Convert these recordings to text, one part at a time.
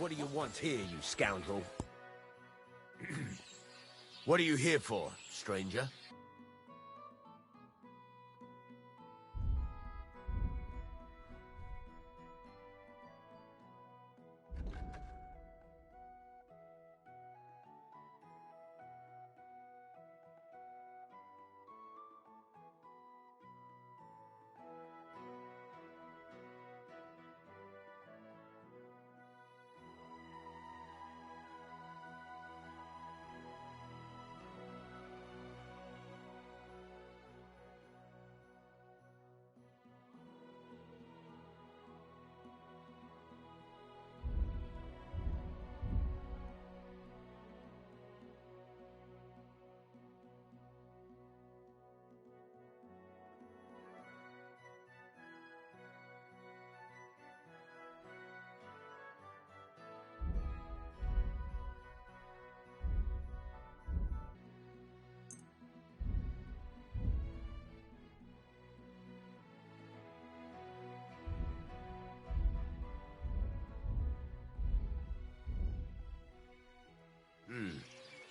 What do you want here, you scoundrel? What are you here for, stranger?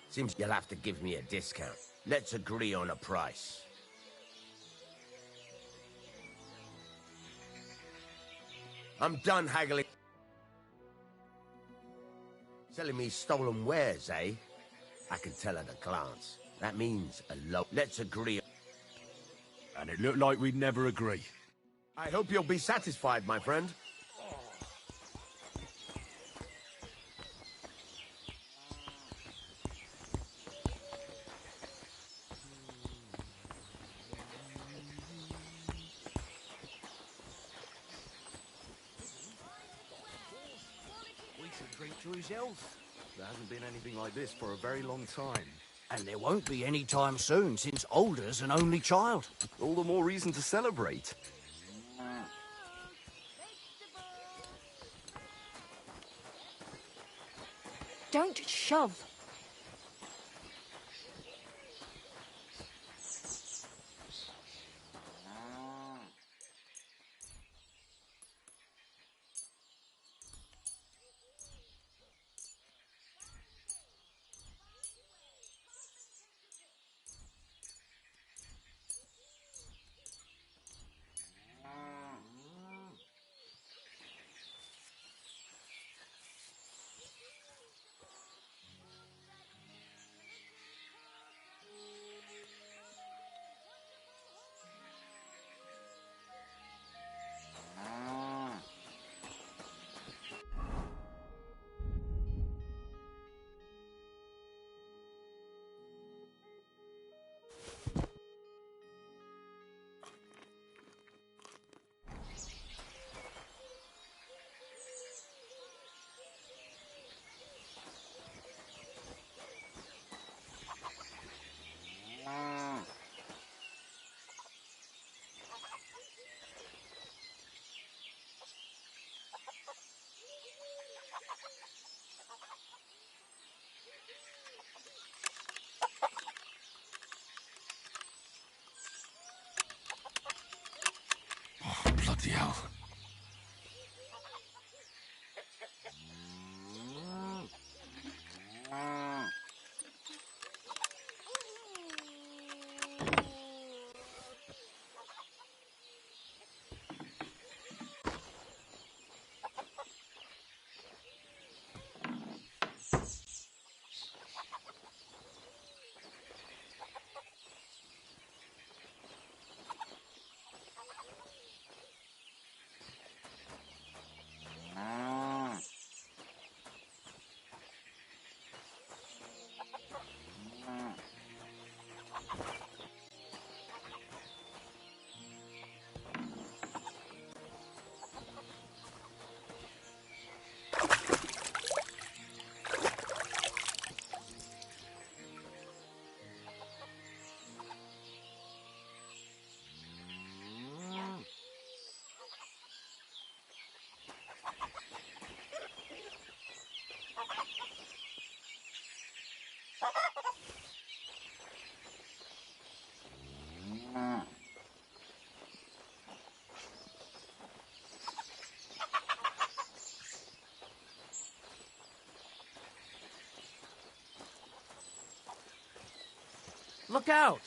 Seems you'll have to give me a discount. Let's agree on a price. I'm done haggling. Selling me stolen wares, eh? I can tell at a glance. That means a low. Let's agree. And it looked like we'd never agree. I hope you'll be satisfied, my friend. His health. There hasn't been anything like this for a very long time. And there won't be any time soon, since Alder's an only child. All the more reason to celebrate. Don't shove. Bloody hell. Look out!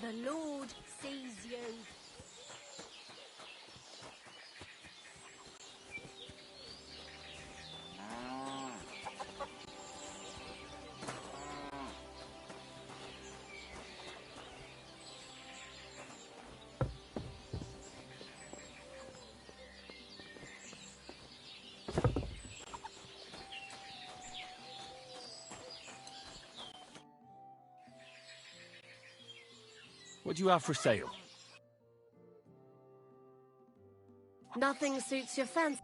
The Lord sees you. What do you have for sale? Nothing suits your fancy.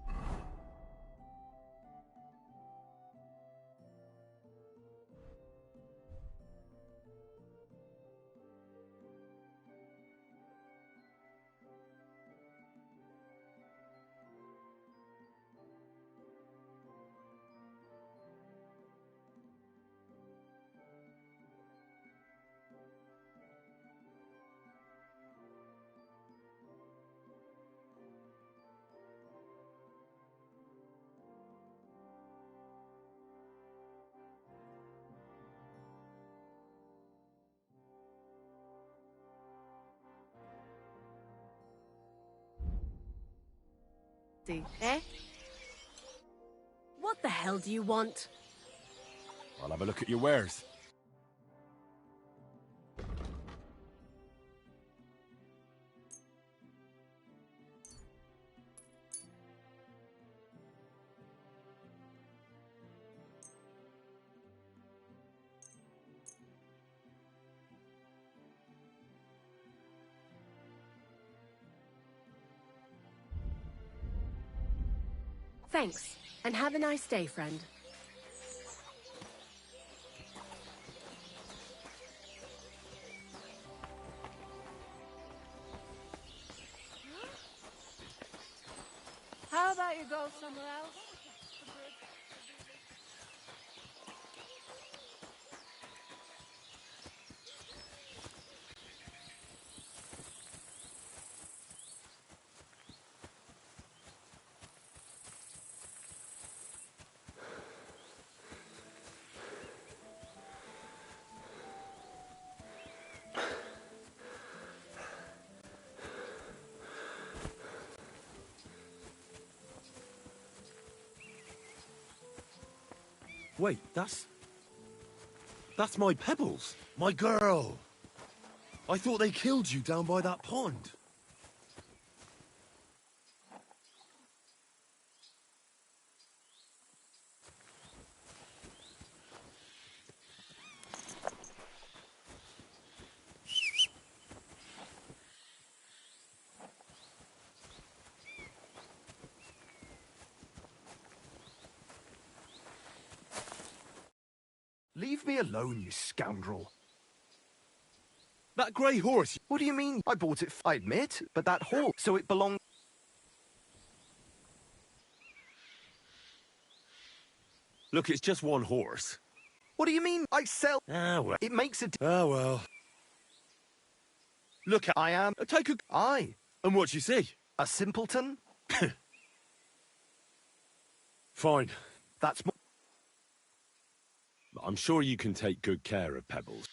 Eh? What the hell do you want? I'll have a look at your wares. Thanks, and have a nice day, friend. How about you go somewhere else? Wait, that's my Pebbles. My girl! I thought they killed you down by that pond. Leave me alone, you scoundrel. That grey horse. What do you mean? I bought it, I admit, but that horse, so it belonged... Look, it's just one horse. What do you mean? I sell... Ah, well. It makes a... Ah, well. Look, I am... take a... I... And what you see? A simpleton? Fine. That's... I'm sure you can take good care of Pebbles.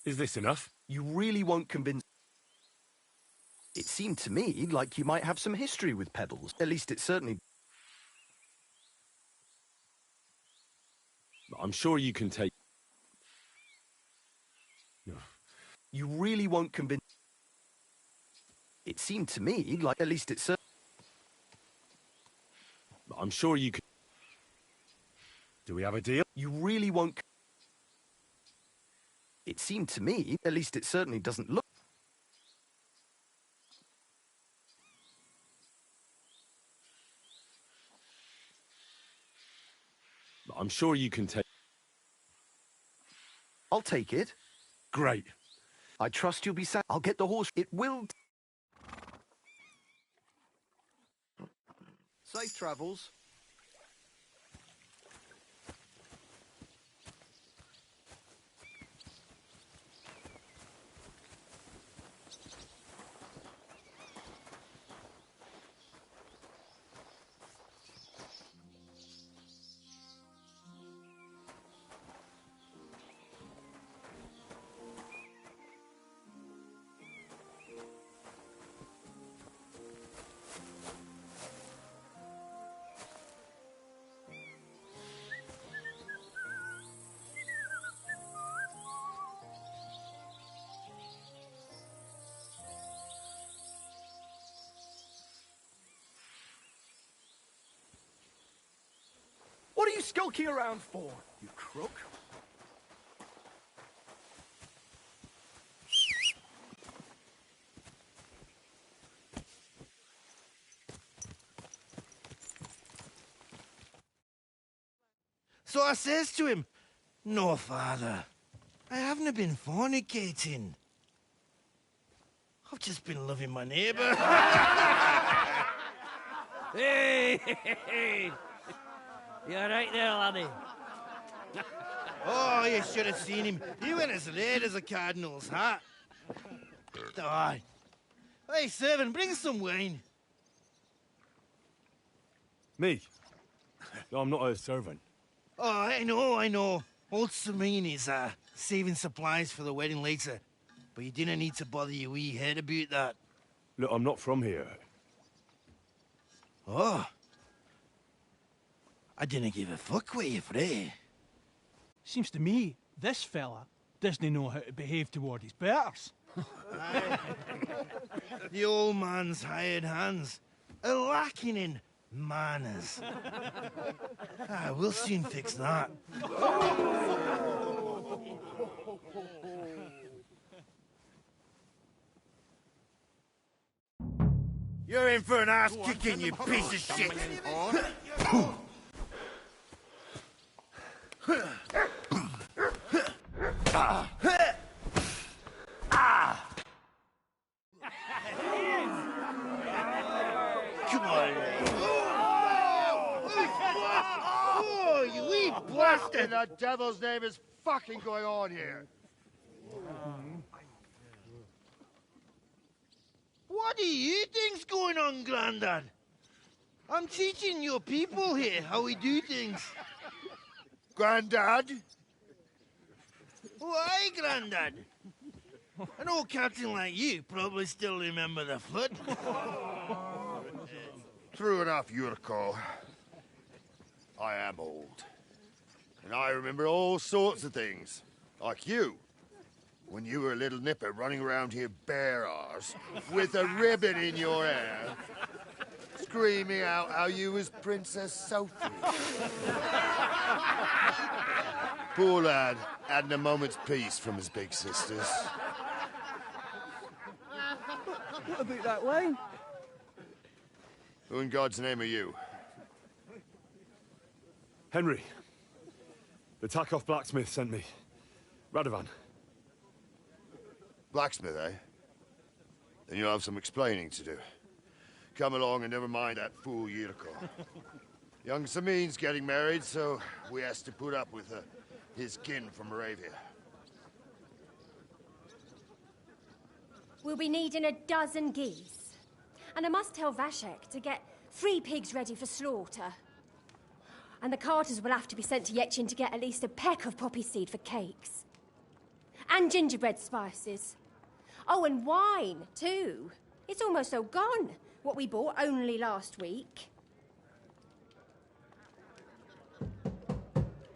Is this enough? You really won't convince... It seemed to me like you might have some history with Pebbles. At least it certainly... I'm sure you can take... You really won't convince... It seemed to me like... At least it certainly... I'm sure you can... Do we have a deal? You really won't... It seemed to me, at least it certainly doesn't look... I'm sure you can take... I'll take it. Great. I trust you'll be I'll get the horse. It will... Safe travels. you skulking around for, you crook? So I says to him, "No, father, I haven't been fornicating. I've just been loving my neighbour." Hey! You alright there, laddie? Oh, you should have seen him. He went as red as a cardinal's hat. Aye. Hey, servant, bring some wine. Me? No, I'm not a servant. Oh, I know. Old Serene is saving supplies for the wedding later. But you didn't need to bother your wee head about that. Look, I'm not from here. Oh. I didn't give a fuck what you pray. Seems to me this fella doesn't know how to behave toward his betters. The old man's hired hands are lacking in manners. We'll soon fix that. You're in for an ass kicking, you piece of shit! Come on. Oh, you wee What bastard! in the devil's name is fucking going on here? What do you think's going on, Grandad? I'm teaching your people here how we do things. Grandad? Why, Grandad? An old captain like you probably still remember the flood. True enough, Yurko. I am old. And I remember all sorts of things. Like you. When you were a little nipper running around here bare arse, with a ribbon in your hair, screaming out how you was Princess Sophie. Poor lad, hadn't a moment's peace from his big sisters. What about that wine? Who in God's name are you? Henry. The Takoff blacksmith sent me. Radovan. Blacksmith, eh? Then you'll have some explaining to do. Come along and never mind that fool Yurko. Young Samin's getting married, so we has to put up with his kin from Moravia. We'll be needing a dozen geese. And I must tell Vashek to get 3 pigs ready for slaughter. And the carters will have to be sent to Yetchin to get at least a peck of poppy seed for cakes. And gingerbread spices. Oh, and wine, too. It's almost all gone, what we bought only last week.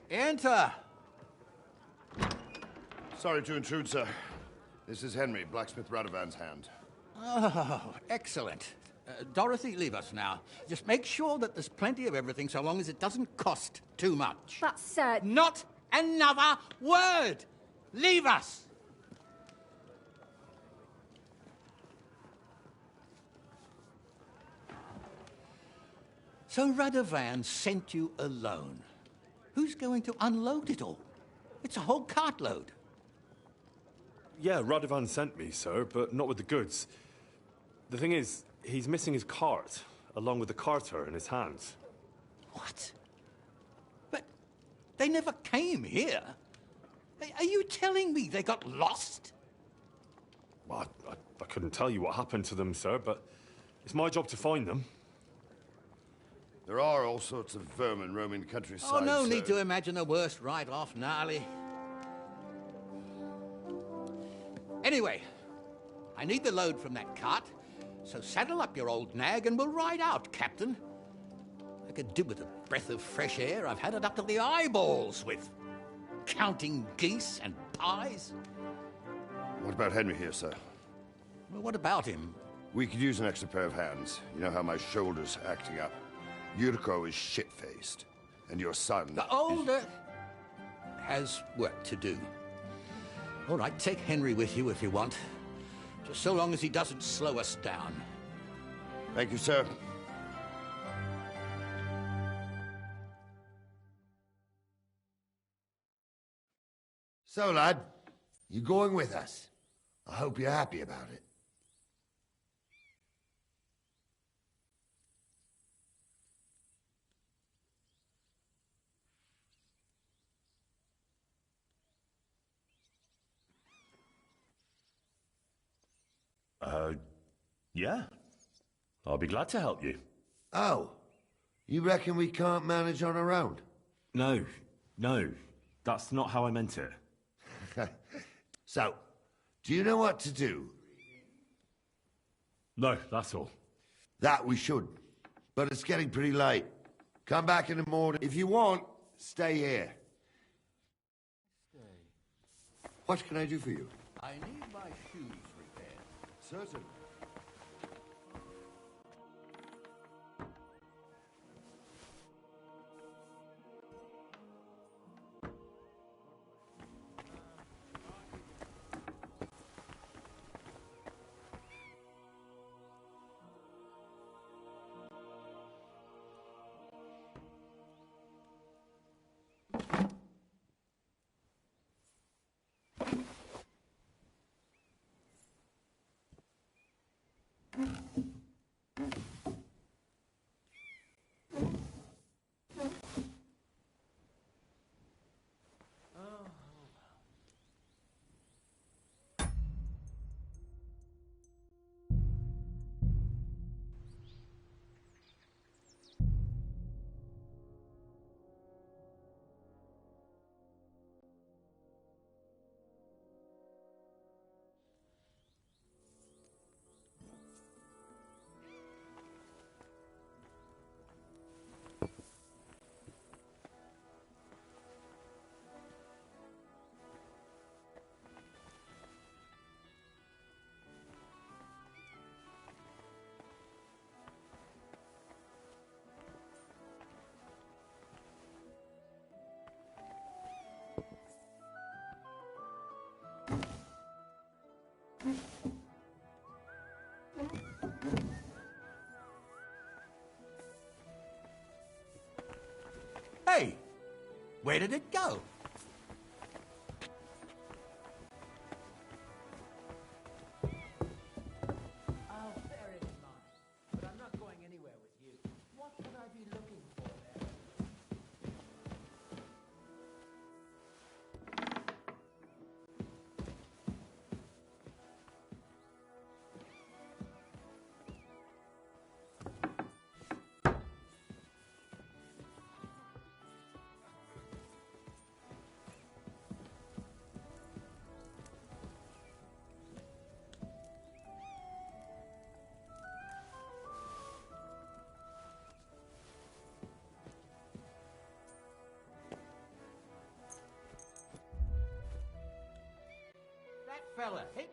Enter! Sorry to intrude, sir. This is Henry, blacksmith Radovan's hand. Oh, excellent. Dorothy, leave us now. Just make sure that there's plenty of everything so long as it doesn't cost too much. But, sir... Not another word! Leave us! So Radovan sent you alone. Who's going to unload it all? It's a whole cartload. Yeah, Radovan sent me, sir, but not with the goods. The thing is, he's missing his cart, along with the carter in his hands. What? But they never came here. Are you telling me they got lost? Well, I couldn't tell you what happened to them, sir, but it's my job to find them. There are all sorts of vermin roaming the countryside. Oh, no sir. need to imagine the worst right off, gnarly. Anyway, I need the load from that cart, so saddle up your old nag and we'll ride out, Captain. I could do with a breath of fresh air. I've had it up to the eyeballs with counting geese and pies. What about Henry here, sir? Well, what about him? We could use an extra pair of hands. You know how my shoulder's acting up. Yurko is shit-faced. and your son. The older has work to do. All right, take Henry with you if you want. Just so long as he doesn't slow us down. Thank you, sir. So, lad, you going with us? I hope you're happy about it. Yeah. I'll be glad to help you. Oh, you reckon we can't manage on our own? No. That's not how I meant it. So, do you know what to do? No, that's all. That we should. But it's getting pretty late. Come back in the morning. If you want, stay here. What can I do for you? I need my shoes repaired. Certainly. Hey, where did it go? I'll bear it in mind, but I'm not going anywhere with you. What could I be looking for there? Fella, hey.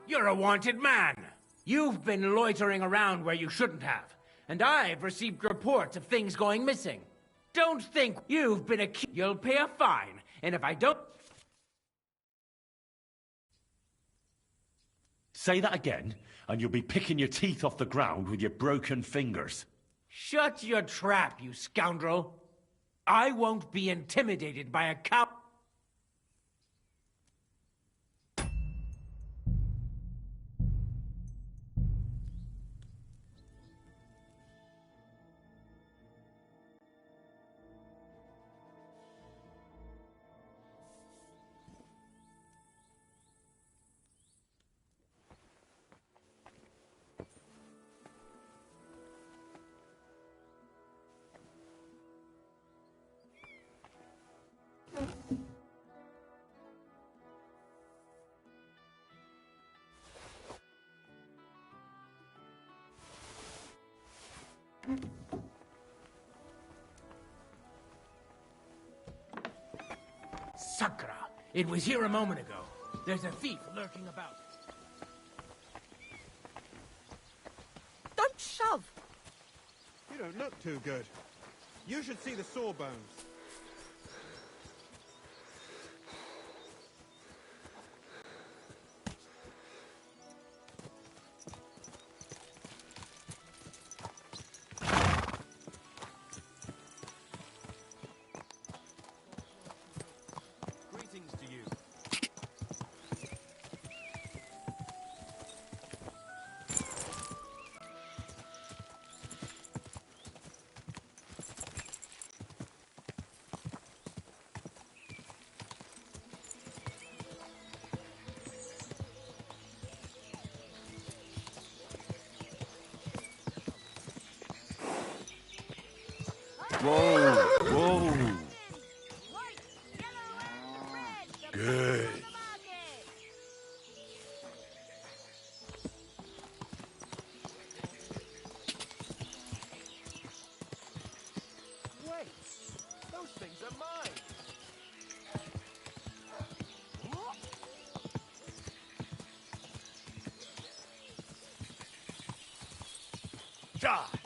You're a wanted man. You've been loitering around where you shouldn't have, and I've received reports of things going missing. Don't think you've been accused. You'll pay a fine, and if I don't... Say that again, and you'll be picking your teeth off the ground with your broken fingers. Shut your trap, you scoundrel. I won't be intimidated by a cow... Sakura! It was here a moment ago. There's a thief lurking about. Don't shove! You don't look too good. You should see the sawbones. Greetings to you. Whoa, whoa. Good. Wait! Those things are mine! Charge.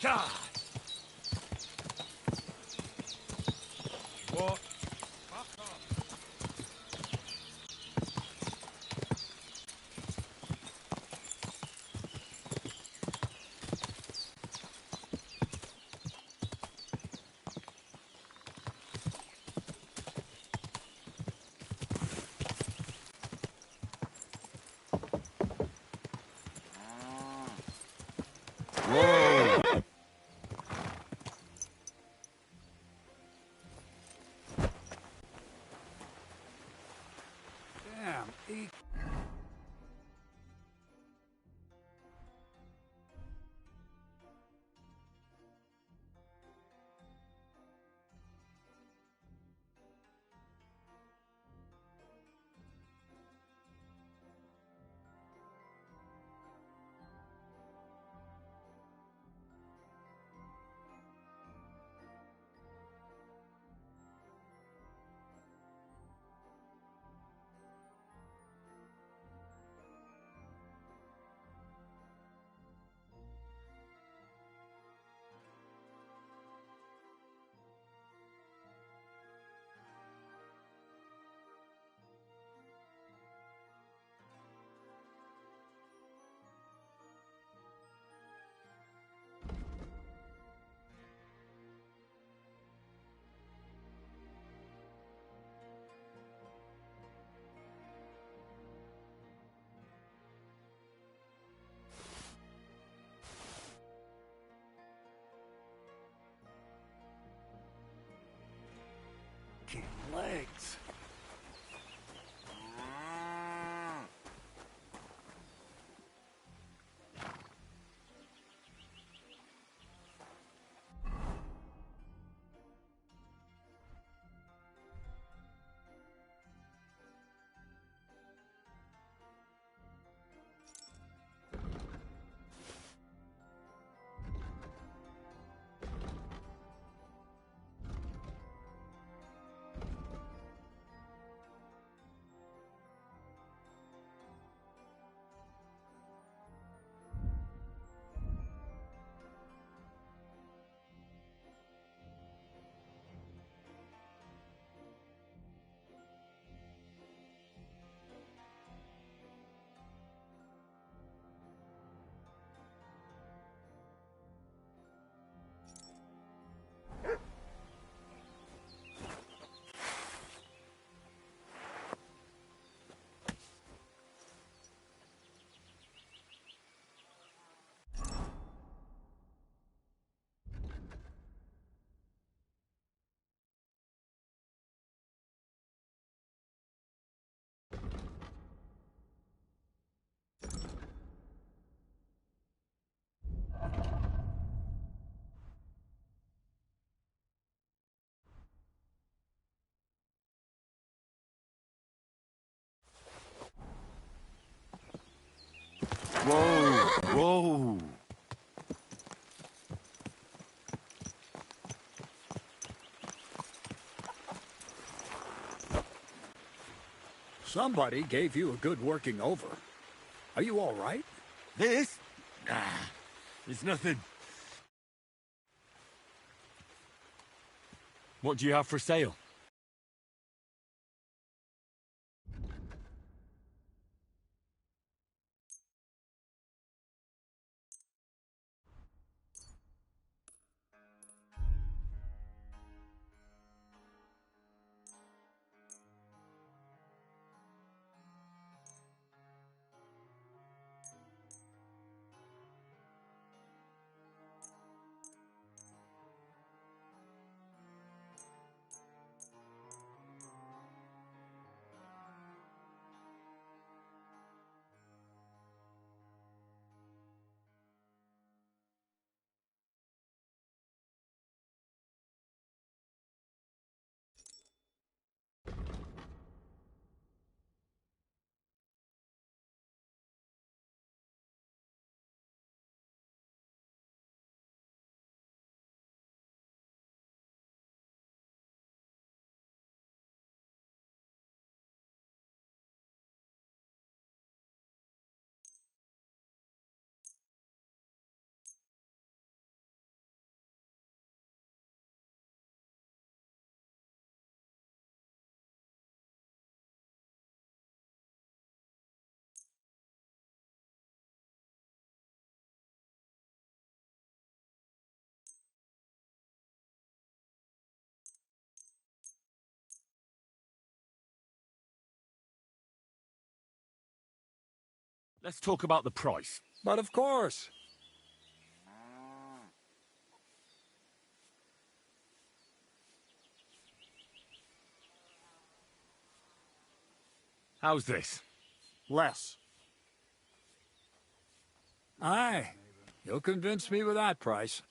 Charge. What? Fuck off! Whoa. Damn, Legs. Somebody gave you a good working over. Are you all right? This? Nah, it's nothing. What do you have for sale? Let's talk about the price. But of course. How's this? Less. Aye. You'll convince me with that price.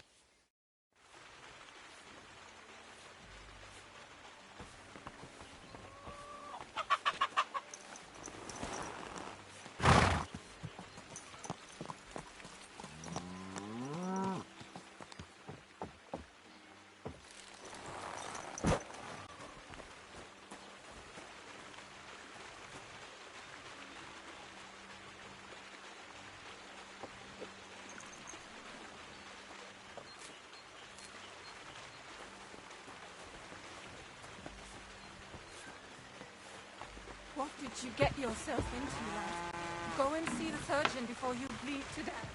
What did you get yourself into, lad? Go and see the surgeon before you bleed to death.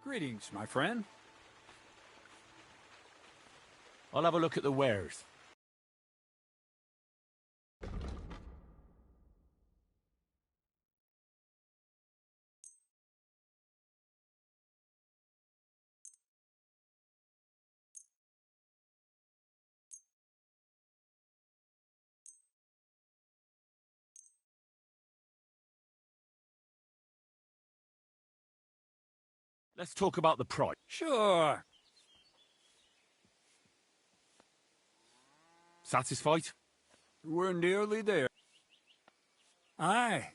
Greetings, my friend. I'll have a look at the wares. Let's talk about the price. Sure. Satisfied? We're nearly there. Aye.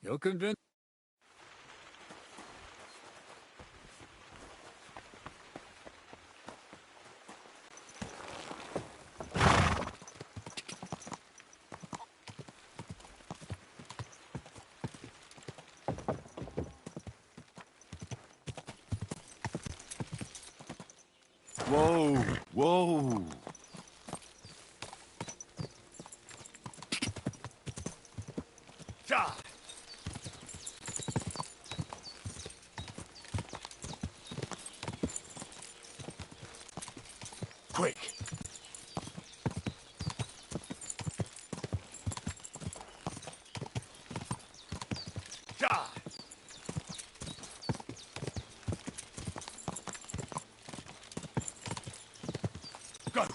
You'll convince... Whoa, whoa. Ja! Quick! Ja! Go!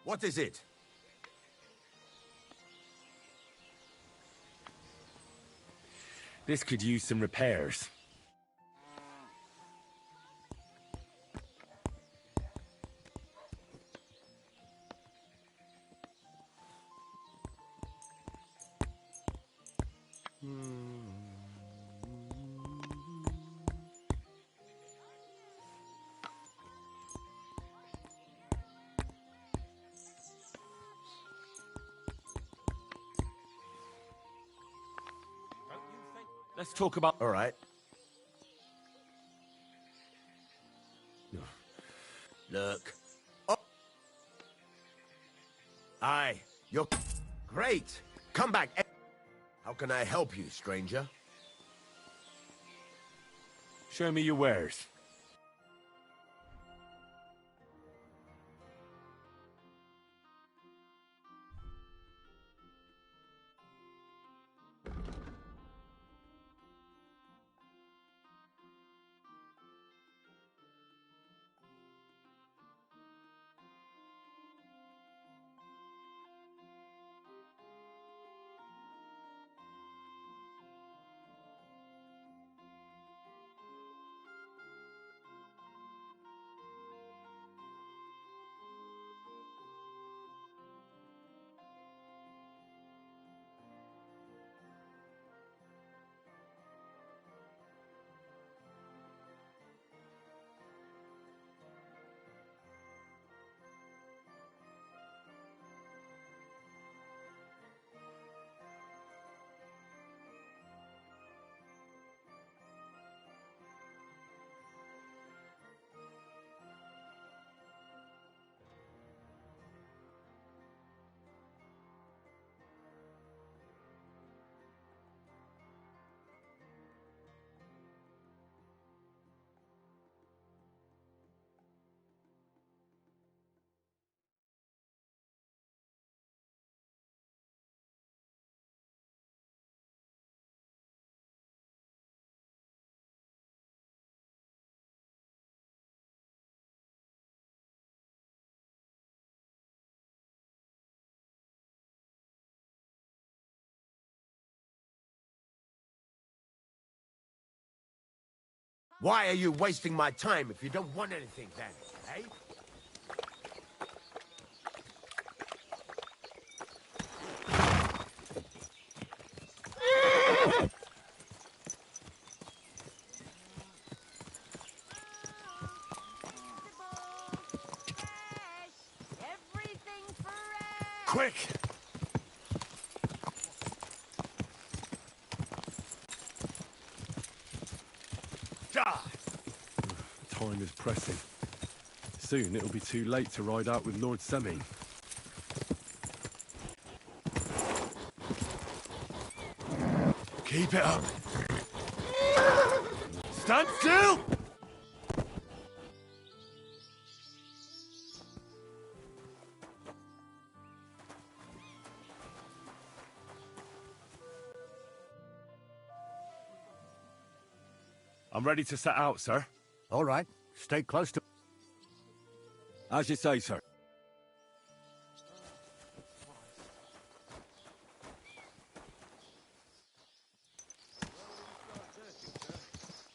What is it? This could use some repairs. Let's talk about... All right. Look. Oh. Aye. You're... Great. Come back. How can I help you, stranger? Show me your wares. Why are you wasting my time if you don't want anything then, eh? Quick! time is pressing. Soon it'll be too late to ride out with Lord Semi. Keep it up. Stand still! I'm ready to set out, sir. All right. Stay close to... As you say, sir.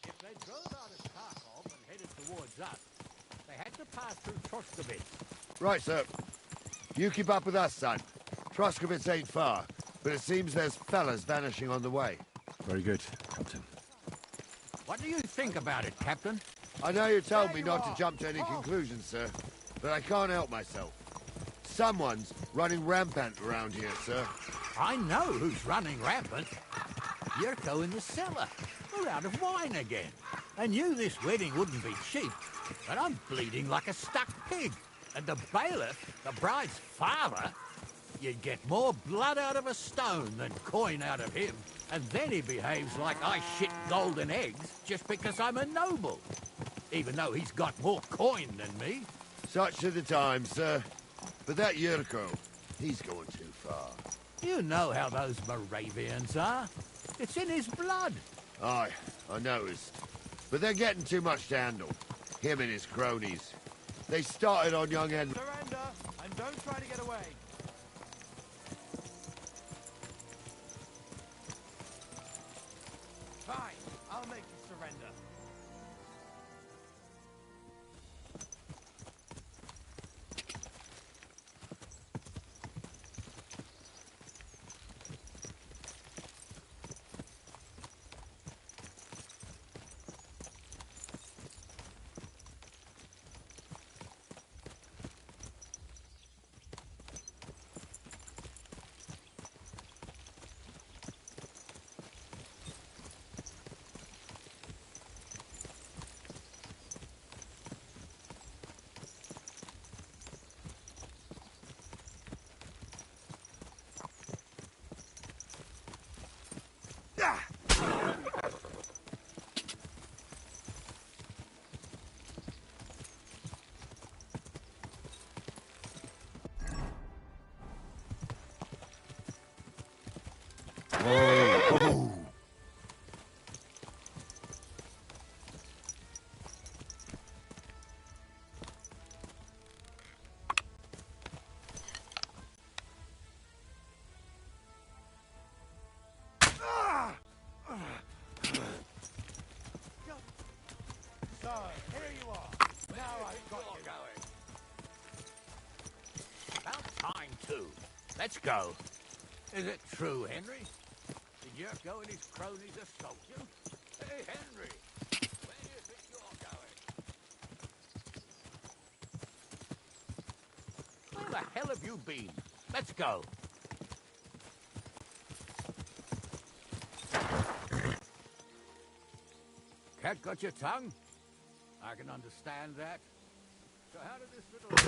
If they drove out of Kharkov and headed towards us, they had to pass through Troskovitz. Right, sir. You keep up with us, son. Troskovitz ain't far, but it seems there's fellas vanishing on the way. Very good, Captain. What do you think about it, Captain? I know you told me not to jump to any conclusions, sir, but I can't help myself. Someone's running rampant around here, sir. I know who's running rampant. Yurko in the cellar. We're out of wine again. I knew this wedding wouldn't be cheap, but I'm bleeding like a stuck pig. And the bailiff, the bride's father, you'd get more blood out of a stone than coin out of him. And then he behaves like I shit golden eggs just because I'm a noble. Even though he's got more coin than me. Such are the times, sir. But that Yurko, he's going too far. You know how those Moravians are. It's in his blood. Aye, I noticed. But they're getting too much to handle. Him and his cronies. They started on young Henry. Surrender, and don't try to get away. Fine, I'll make you surrender. Oh. So, here you are. Now I've got you going. About time, too. Let's go. Is it true, Henry? Did Yurko and his cronies assault you? Hey, Henry! Where do you think you're going? Where the hell have you been? Let's go. Cat got your tongue? I can understand that. So how did this little of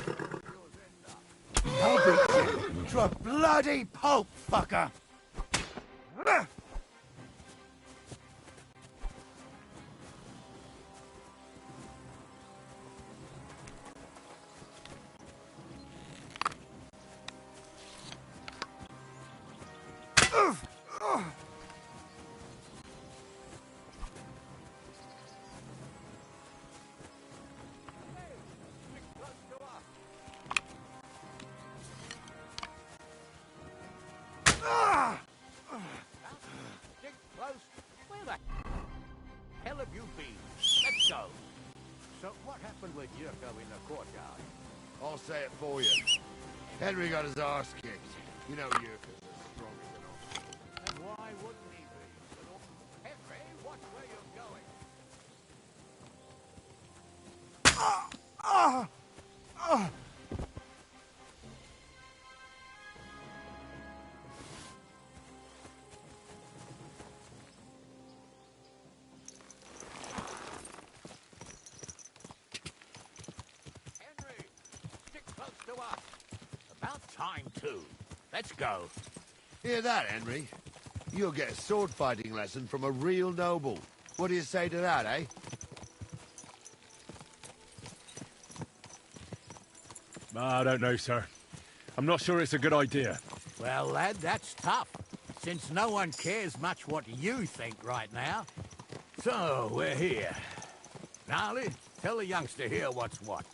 yours end up? I'll beat you to a bloody pulp, fucker! Stick close. Where the hell have you been? Let's go. So what happened with Yurko in the courtyard? I'll say it for you. Henry got his arse kicked. You know Yurkas are stronger than us. And why wouldn't he be? Henry, watch where you're going. time, too. Let's go. Hear that, Henry? You'll get a sword fighting lesson from a real noble. What do you say to that, eh? I don't know, sir. I'm not sure it's a good idea. Well, lad, that's tough, since no one cares much what you think right now. So, we're here. Gnarly, tell the youngster here what's what.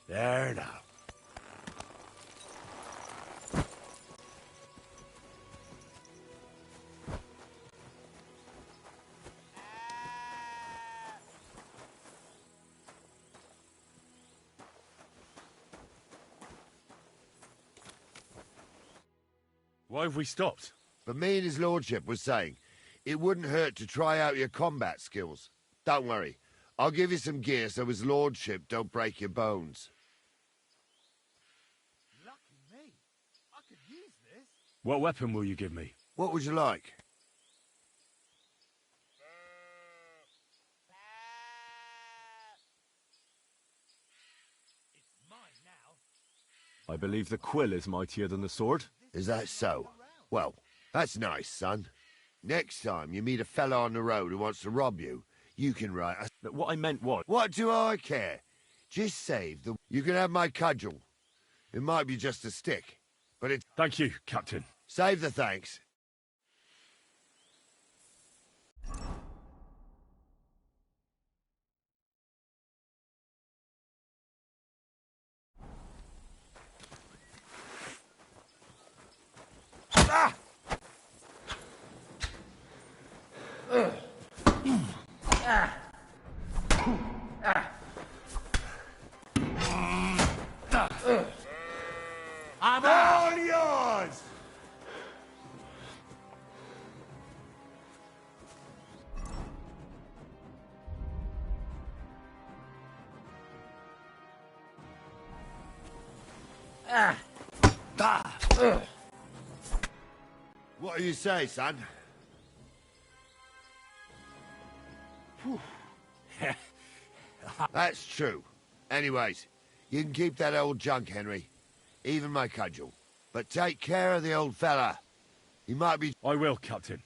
There now. Why have we stopped? But me and his lordship was saying, it wouldn't hurt to try out your combat skills. Don't worry, I'll give you some gear so his lordship don't break your bones. Lucky me. I could use this. What weapon will you give me? What would you like? It's mine now. I believe the quill is mightier than the sword. Is that so? Well, that's nice, son. Next time you meet a fella on the road who wants to rob you, you can write a... But what I meant was... What do I care? Just save the... You can have my cudgel. It might be just a stick, but it's... Thank you, Captain. Save the thanks. Ah! I'm all yours! What do you say, son? That's true. Anyways, you can keep that old junk, Henry. Even my cudgel. But take care of the old fella. He might be... I will, Captain.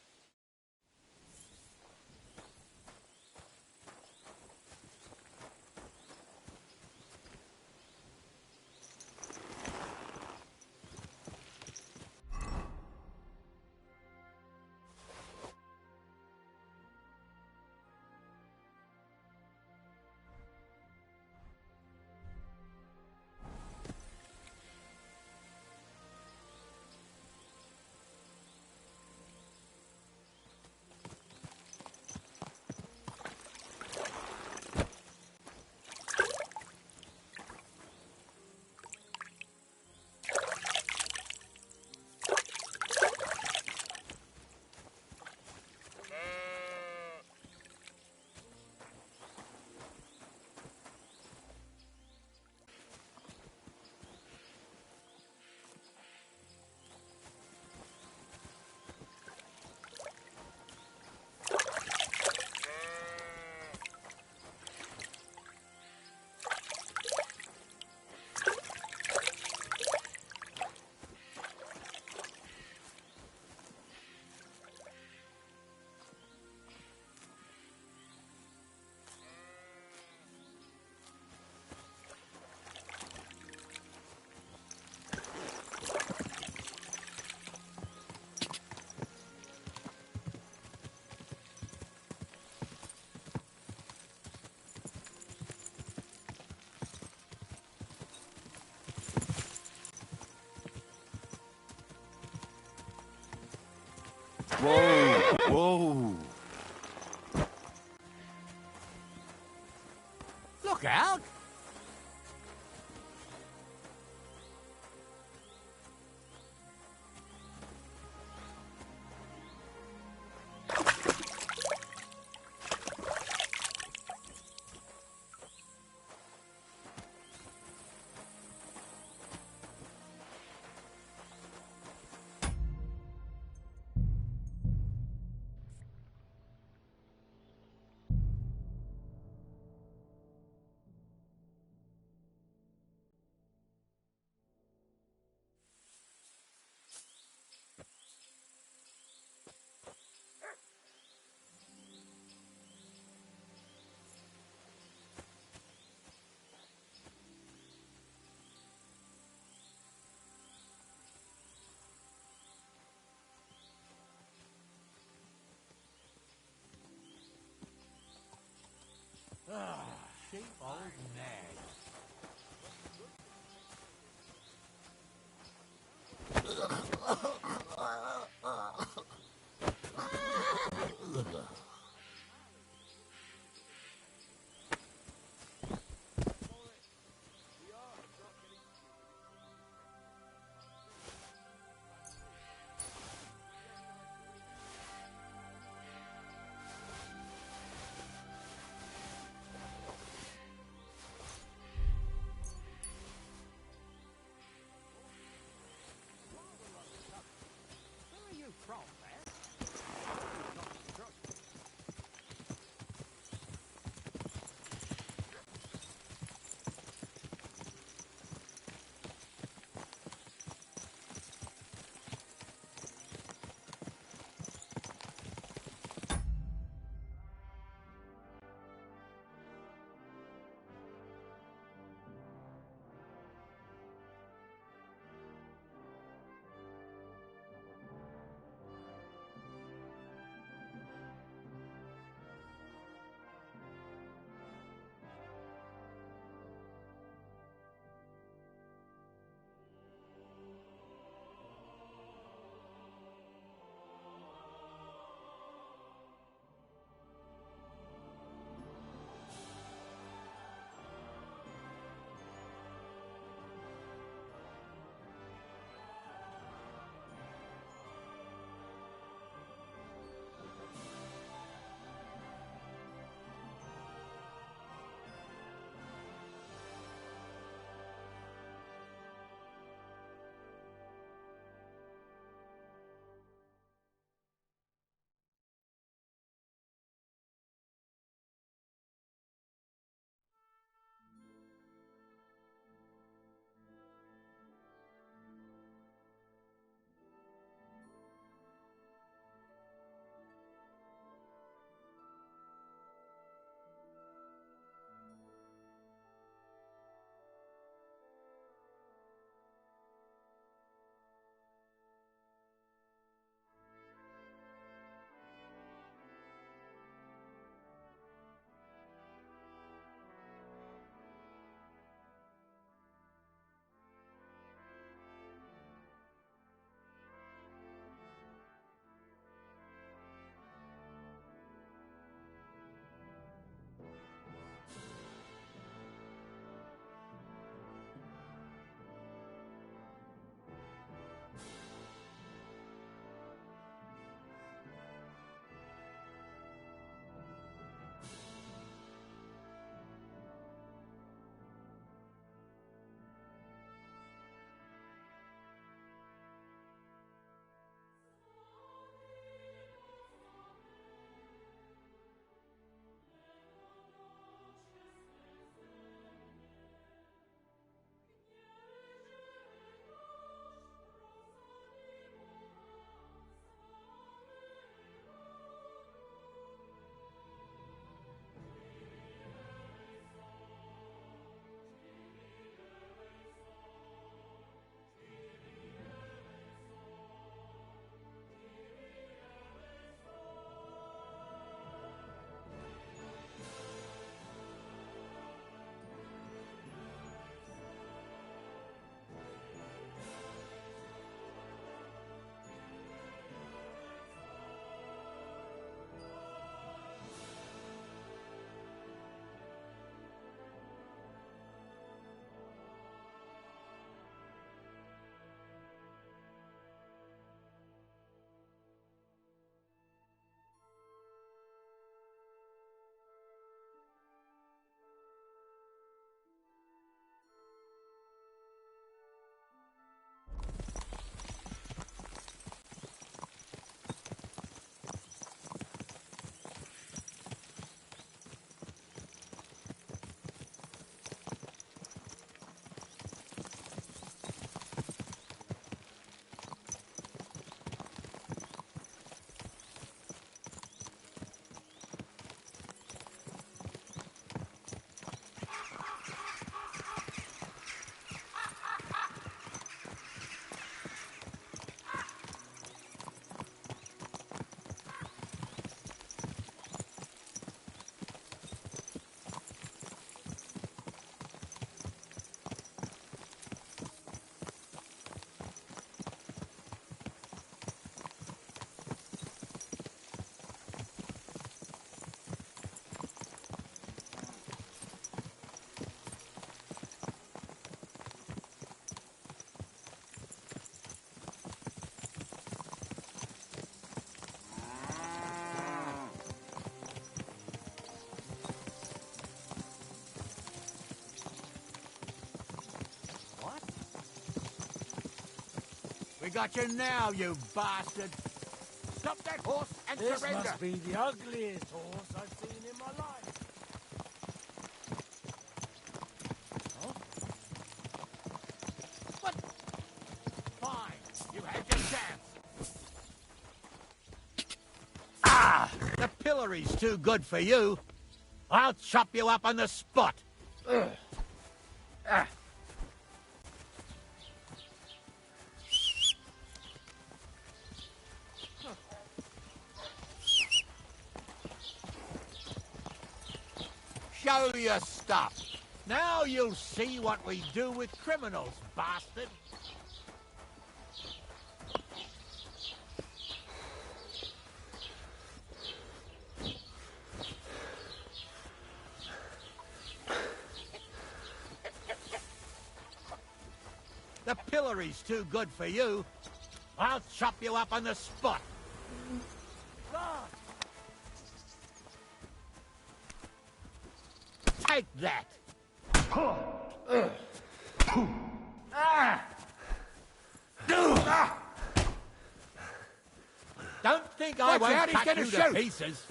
Whoa! Whoa! Look out! Ah, cheap old nag. We got you now, you bastard! Stop that horse and This surrender! must be the ugliest horse I've seen in my life. Huh? What? Fine, you had your chance. Ah! The pillory's too good for you. I'll chop you up on the spot. Ugh. Ah. Show your stuff. Now you'll see what we do with criminals, bastard. The pillory's too good for you. I'll chop you up on the spot. Take that! Don't think I won't cut you to pieces.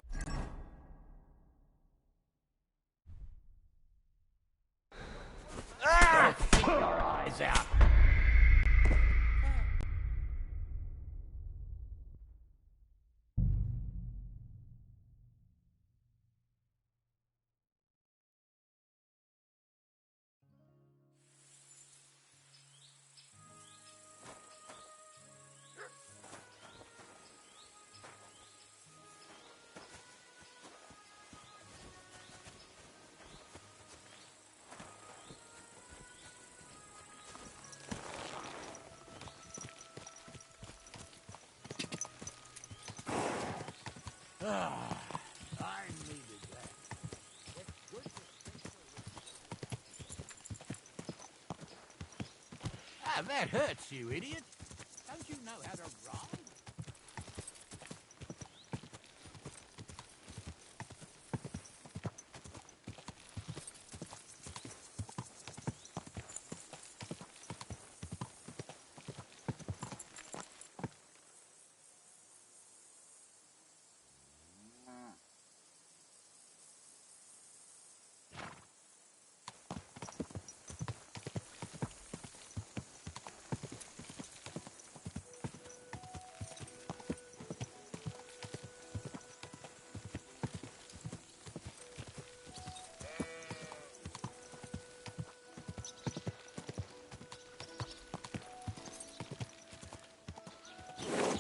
Stick your eyes out. I needed that. Ah, that hurts, you idiot. Don't you know how to ride?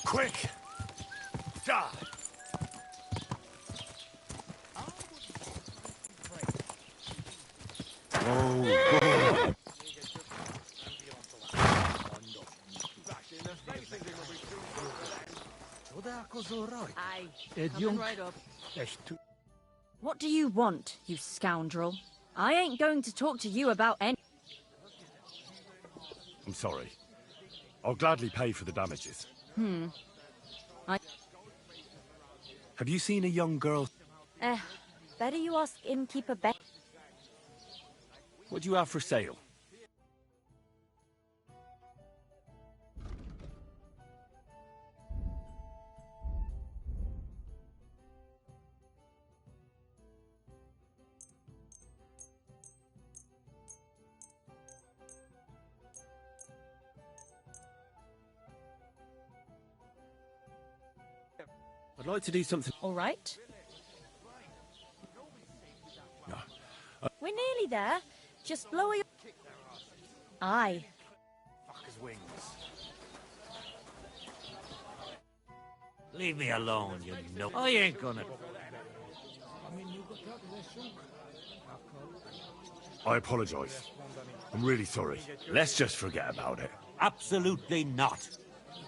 Quick! Die! Oh, Aye, Ed coming Young. right up. What do you want, you scoundrel? I ain't going to talk to you about any... I'm sorry. I'll gladly pay for the damages. Have you seen a young girl? Better you ask innkeeper Beck. What do you have for sale? I'd like to do something. All right. We're nearly there. Just lower your... Aye. Fucker's wings. Leave me alone, you know. I ain't gonna. I apologize. I'm really sorry. Let's just forget about it. Absolutely not.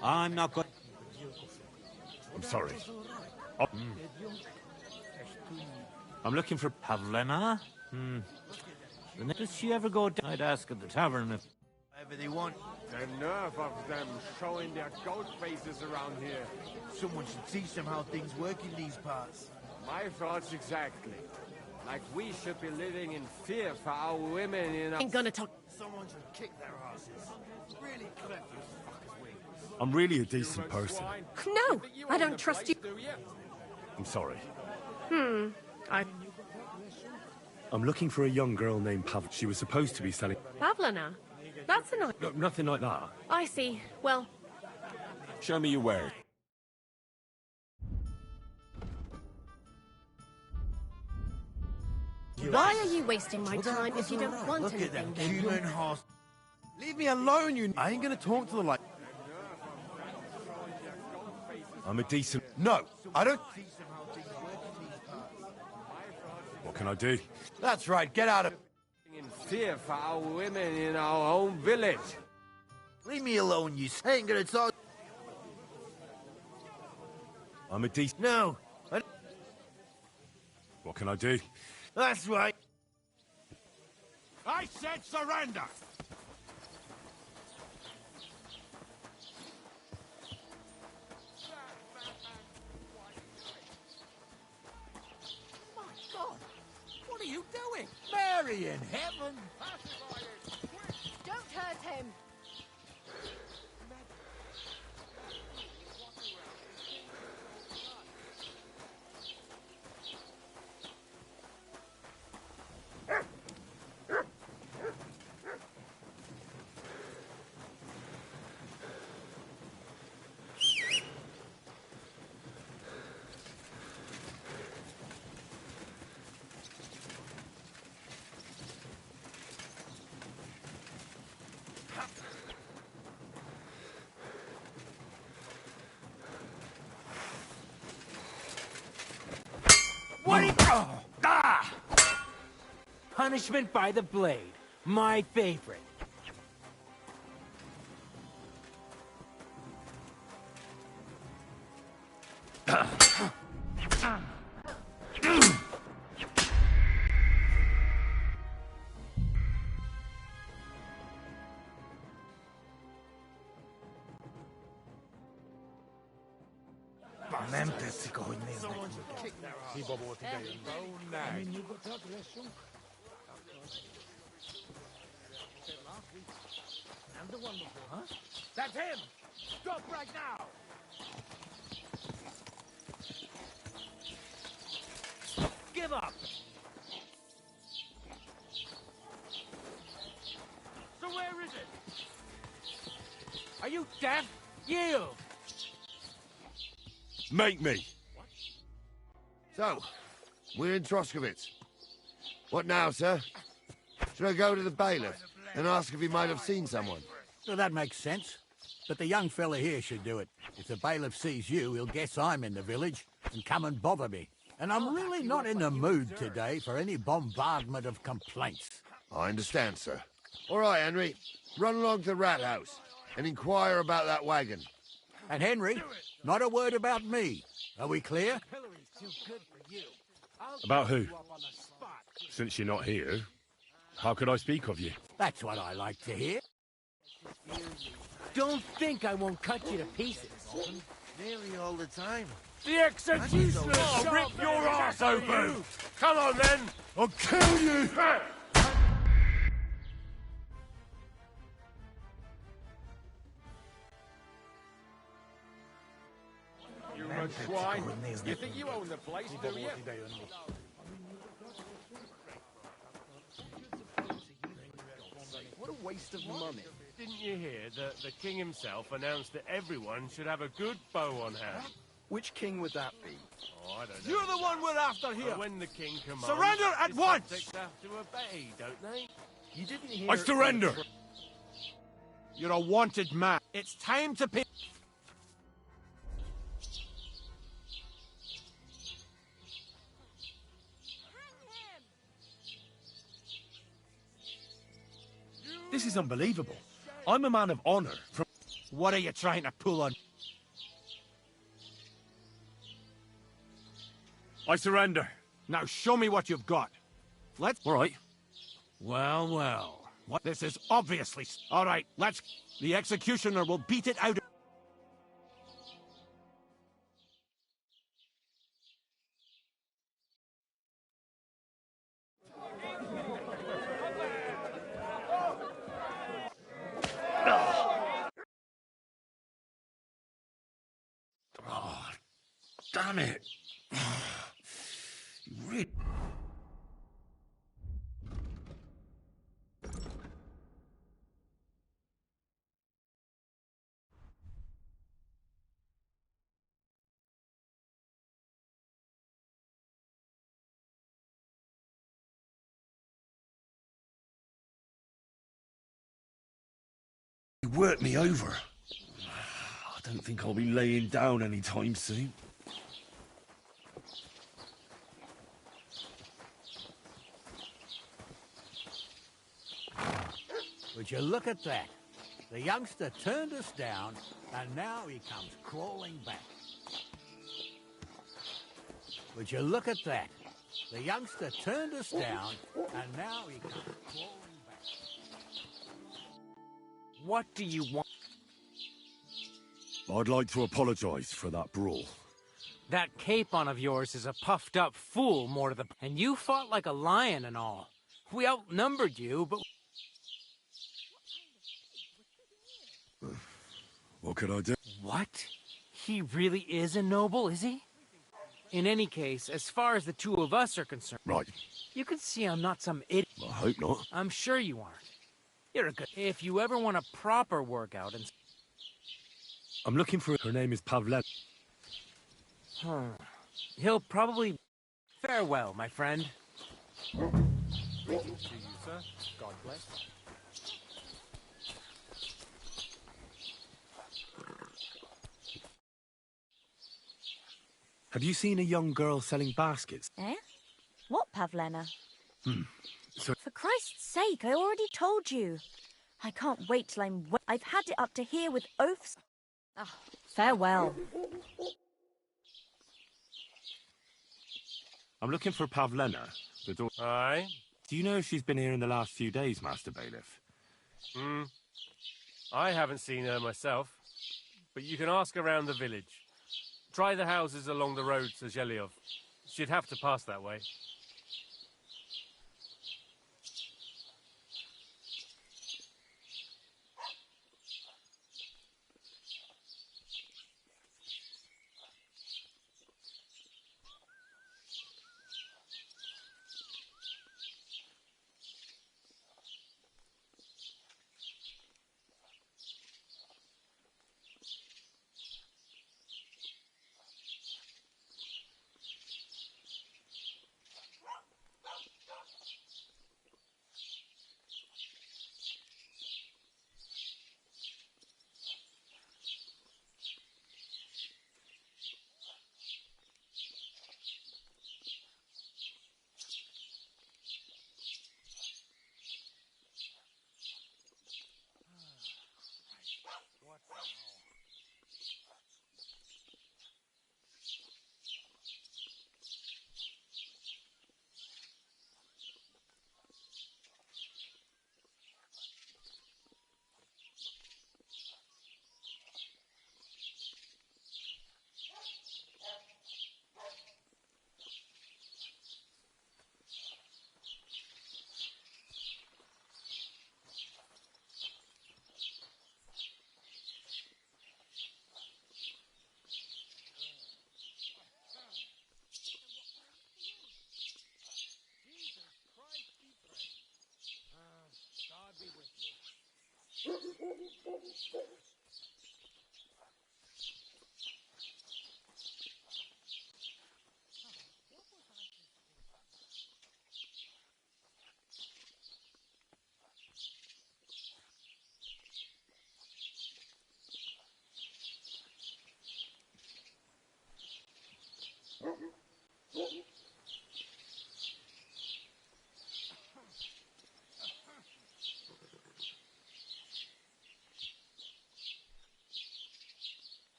I'm not going. I'm sorry. I'm looking for... Pavlena? Does she ever go down? I'd ask at the tavern if... Whatever they want. The nerve of them showing their goat faces around here. Someone should teach them how things work in these parts. My thoughts exactly. Like we should be living in fear for our women in our... Ain't gonna talk. Someone should kick their asses. Really clever, fuckers we. I'm really a decent person. No, I don't trust you. I'm sorry. I... I'm looking for a young girl named Pav. She was supposed to be selling... Pavlina? That's a nice... No, nothing like that. I see. Well... Show me your wares. Why are you wasting my time if you don't want Look anything? at that human horse. Leave me alone, you... I ain't gonna talk to the like... I'm a decent... No, I don't... What can I do? That's right, get out of... In fear for our women in our own village. Leave me alone, you... I ain't gonna talk... I'm a decent... No, What can I do? that's right. I said surrender! My God! What are you doing? Mary in heaven! Don't hurt him! What? Ah! Punishment by the blade. My favorite. Someone should kick their ass. That's him! Stop right now! Give up! So where is it? Are you deaf? You! Make me! So, we're in Troskovitz. What now, sir? Should I go to the bailiff and ask if he might have seen someone? Well, that makes sense. But the young fella here should do it. If the bailiff sees you, he'll guess I'm in the village and come and bother me. And I'm really not in the mood today for any bombardment of complaints. I understand, sir. All right, Henry. Run along to the rat house and inquire about that wagon. And Henry, not a word about me. Are we clear? About who? Since you're not here, how could I speak of you? That's what I like to hear. Don't think I won't cut you to pieces. Nearly all the time. The executioner! I'll rip your ass open! Come on, then! I'll kill you! You mud swine! You think you own the place, do you? What a waste of money. Didn't you hear that the king himself announced that everyone should have a good bow on hand? Which king would that be? Oh, I don't know. You're the one we're after here! When the king commands, Surrender at his once! subjects have to obey, don't they? You didn't hear... I surrender! You're a wanted man. It's time to pay... This is unbelievable. I'm a man of honor from... What are you trying to pull on? I surrender. Now show me what you've got. Let's... All right. Well, well. What? This is obviously... All right, let's... The executioner will beat it out of... Damn it. You really... You worked me over. I don't think I'll be laying down anytime soon. Would you look at that? The youngster turned us down, and now he comes crawling back. Would you look at that? The youngster turned us down, and now he comes crawling back. What do you want? I'd like to apologize for that brawl. That capon of yours is a puffed up fool more to the... And you fought like a lion and all. We outnumbered you, but... What could I do? What? He really is a noble, is he? In any case, as far as the two of us are concerned... Right. You can see I'm not some idiot. I hope not. I'm sure you aren't. You're a good... If you ever want a proper workout and... I'm looking for... Her name is Pavlen. He'll probably... Farewell, my friend. Greetings to you, sir. God bless. Have you seen a young girl selling baskets? Eh? What, Pavlena? So... For Christ's sake, I already told you. I can't wait till I've had it up to here with oaths. Ah, farewell. I'm looking for Pavlena, the daughter. Aye? Do you know if she's been here in the last few days, Master Bailiff? I haven't seen her myself, but you can ask around the village. Try the houses along the road to Zhelyov. She'd have to pass that way.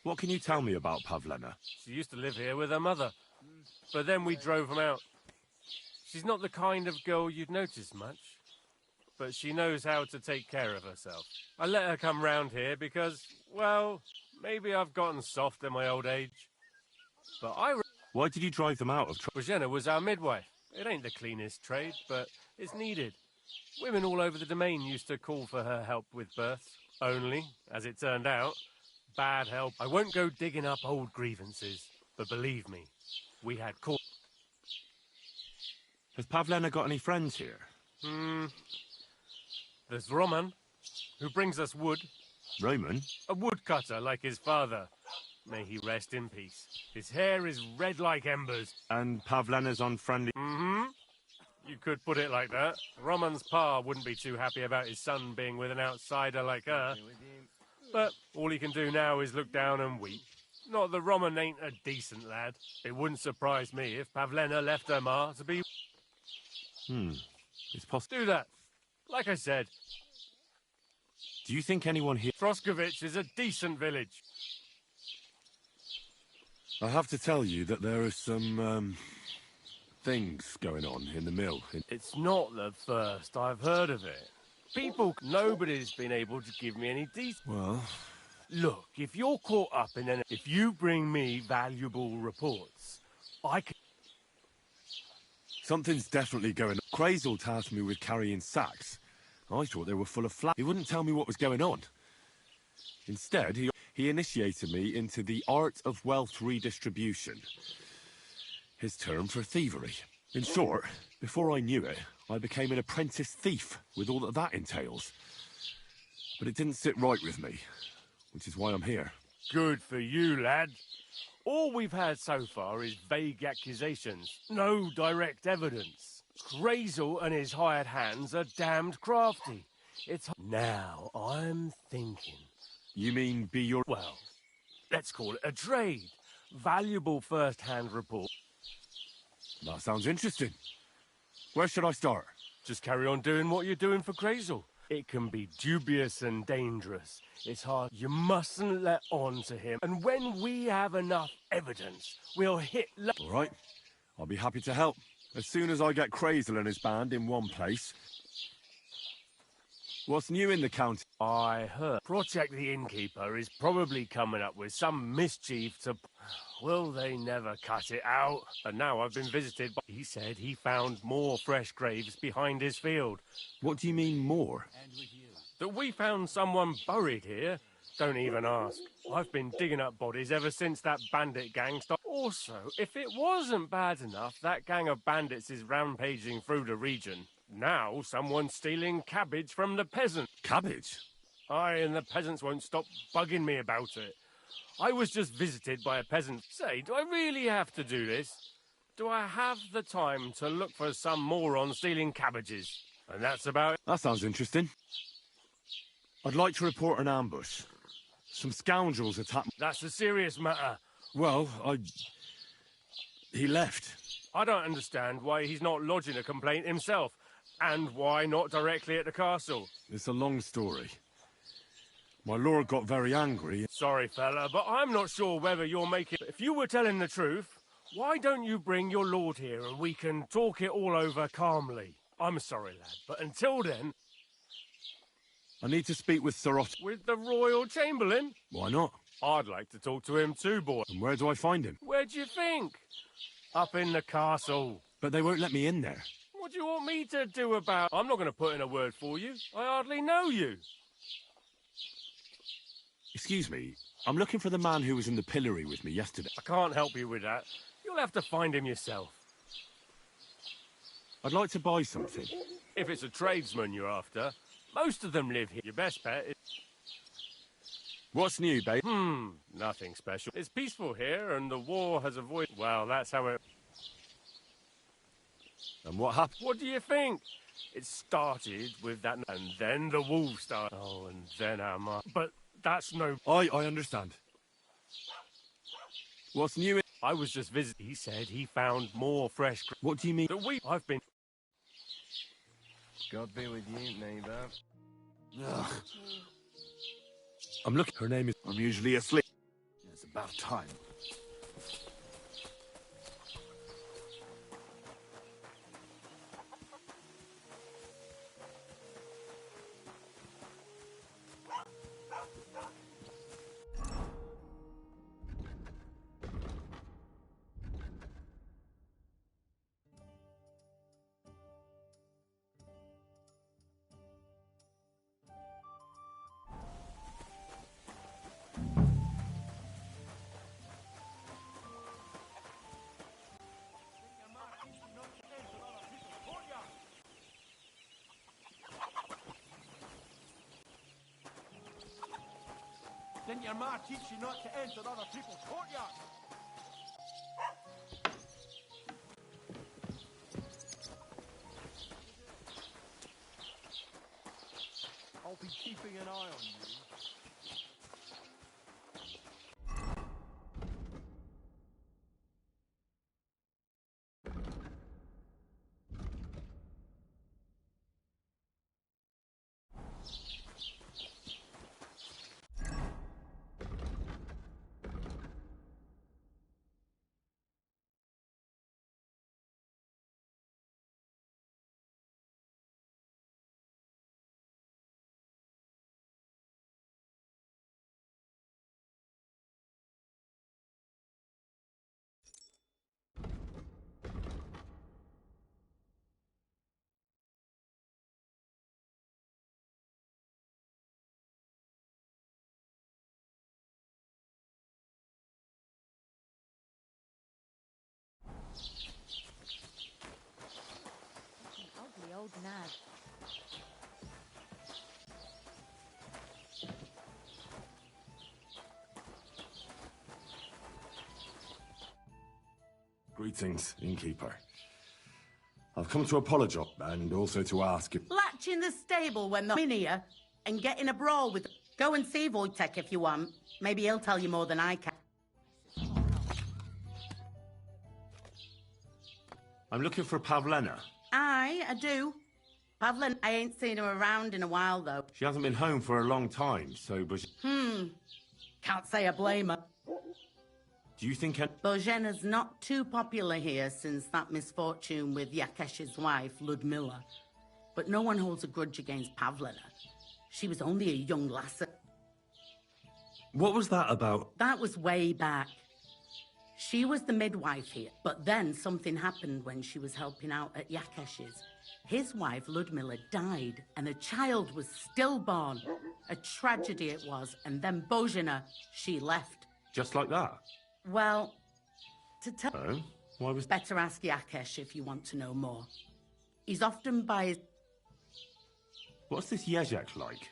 What can you tell me about Pavlena? She used to live here with her mother, but then we drove them out. She's not the kind of girl you'd notice much, but she knows how to take care of herself. I let her come round here because, well, maybe I've gotten soft in my old age. But Why did you drive them out of... Bozhena was our midwife. It ain't the cleanest trade, but it's needed. Women all over the domain used to call for her help with births. Only, as it turned out, bad help. I won't go digging up old grievances, but believe me, we had call. Has Pavlena got any friends here? There's Roman, who brings us wood. Roman? A woodcutter like his father. May he rest in peace. His hair is red like embers. And Pavlena's unfriendly... You could put it like that. Roman's pa wouldn't be too happy about his son being with an outsider like her. But all he can do now is look down and weep. Not that Roman ain't a decent lad. It wouldn't surprise me if Pavlena left her ma to be... It's possible. Do that. Like I said. Do you think anyone here... Froskovich is a decent village. I have to tell you that there are some, things going on in the mill. It's not the first I've heard of it. Nobody's been able to give me any details. Well... Look, if you're caught up in any... If you bring me valuable reports, I can... Something's definitely going on. Crazel tasked me with carrying sacks. I thought they were full of flat. He wouldn't tell me what was going on. Instead, he initiated me into the art of wealth redistribution. His term for thievery. In short, before I knew it, I became an apprentice thief with all that entails. But it didn't sit right with me, which is why I'm here. Good for you, lad. All we've had so far is vague accusations. No direct evidence. Crazel and his hired hands are damned crafty. Now I'm thinking. You mean be your... Well, let's call it a trade. Valuable first-hand report. That sounds interesting. Where should I start? Just carry on doing what you're doing for Crazel. It can be dubious and dangerous. It's hard. You mustn't let on to him. And when we have enough evidence, we'll hit... All right. I'll be happy to help. As soon as I get Crazel and his band in one place. What's new in the county? I heard Project the Innkeeper is probably coming up with some mischief to... Will they never cut it out? And now I've been visited by... He said he found more fresh graves behind his field. What do you mean more? That we found someone buried here. Don't even ask. I've been digging up bodies ever since that bandit gang started. Also, if it wasn't bad enough, that gang of bandits is rampaging through the region. Now someone's stealing cabbage from the peasants. Cabbage? Aye, and the peasants won't stop bugging me about it. I was just visited by a peasant. Say, do I really have to do this? Do I have the time to look for some moron stealing cabbages? And that's about it. That sounds interesting. I'd like to report an ambush. Some scoundrels attacked... That's a serious matter. Well, he left. I don't understand why he's not lodging a complaint himself. And why not directly at the castle? It's a long story. My lord got very angry. Sorry, fella, but I'm not sure whether you're making... If you were telling the truth, why don't you bring your lord here and we can talk it all over calmly? I'm sorry, lad, but until then... I need to speak with Sir Otto. With the Royal Chamberlain? Why not? I'd like to talk to him too, boy. And where do I find him? Where do you think? Up in the castle. But they won't let me in there. What do you want me to do about... I'm not going to put in a word for you. I hardly know you. Excuse me. I'm looking for the man who was in the pillory with me yesterday. I can't help you with that. You'll have to find him yourself. I'd like to buy something. If it's a tradesman you're after, most of them live here. Your best bet is... What's new, babe? Nothing special. It's peaceful here, and the war has avoided... Well, that's how it... And what happened? What do you think? It started with that... And then the wolves started. Oh, and then our mark. But that's no... I understand. What's new in... I was just visiting. He said he found more fresh... What do you mean? I've been... God be with you, neighbour. I'm looking... Her name is... I'm usually asleep. About time. Didn't your ma teach you not to enter other people's courtyards? I'll be keeping an eye on you. Ugly old nag. Greetings, innkeeper. I've come to apologise and also to ask if... Latch in the stable when they're in here and get in a brawl with... Go and see Wojtek if you want. Maybe he'll tell you more than I can. I'm looking for Pavlena. I do. Pavlin, I ain't seen her around in a while, though. She hasn't been home for a long time, so... Can't say I blame her. Do you think... Božena's not too popular here since that misfortune with Yakesh's wife, Ludmilla. But no one holds a grudge against Pavlina. She was only a young lassie. What was that about? That was way back. She was the midwife here, but then something happened when she was helping out at Yakesh's. His wife, Ludmilla, died, and a child was stillborn. A tragedy it was, and then Božena, she left. Just like that? Well, to tell... Oh? Why was... Better ask Yakesh if you want to know more. He's often by his... What's this Jezek like?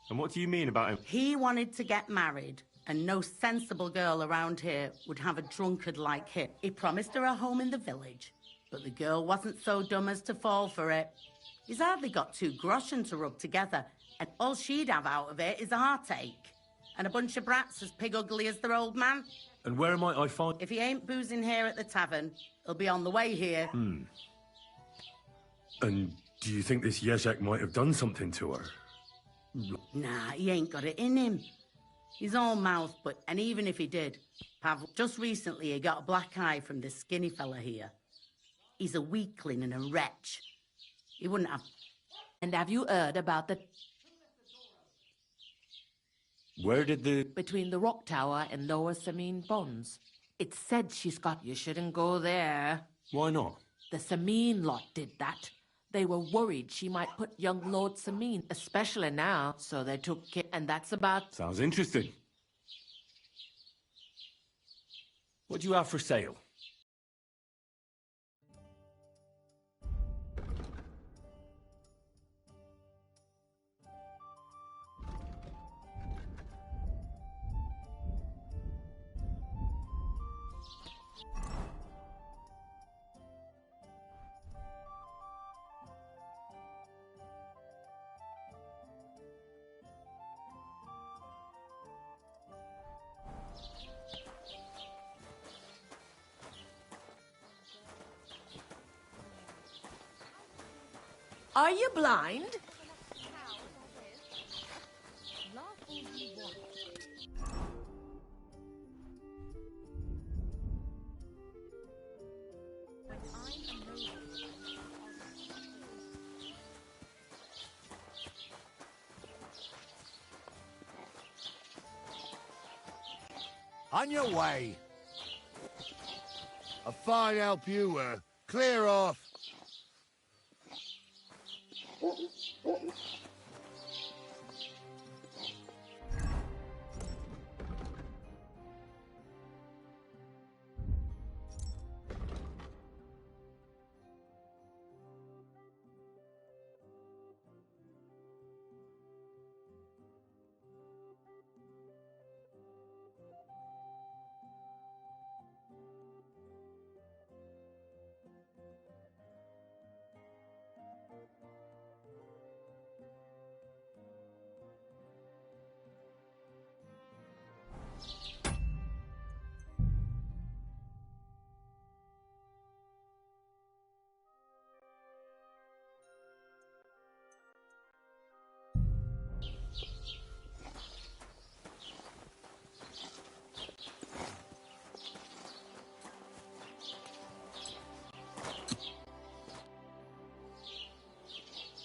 And what do you mean about him? He wanted to get married, and no sensible girl around here would have a drunkard like him. He promised her a home in the village, but the girl wasn't so dumb as to fall for it. He's hardly got 2 groschen to rub together, and all she'd have out of it is a heartache. And a bunch of brats as pig ugly as their old man. And where might I find... If he ain't boozing here at the tavern, he'll be on the way here. And do you think this Jezek might have done something to her? Nah, he ain't got it in him. He's all mouth, and even if he did, Pavel, just recently he got a black eye from this skinny fella here. He's a weakling and a wretch. He wouldn't have... And have you heard about the... Where did the... Between the rock tower and Lower Samine Ponds. It's said she's got... You shouldn't go there. Why not? The Samine lot did that. They were worried she might put young Lord Samine, Especially now, so they took care, and that's about... Sounds interesting. What do you have for sale? Are you blind? On your way. A fine help you were. Clear off.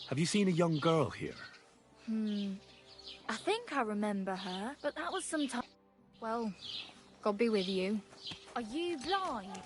Have you seen a young girl here? I think I remember her, but that was some time. Well, God be with you. Are you blind?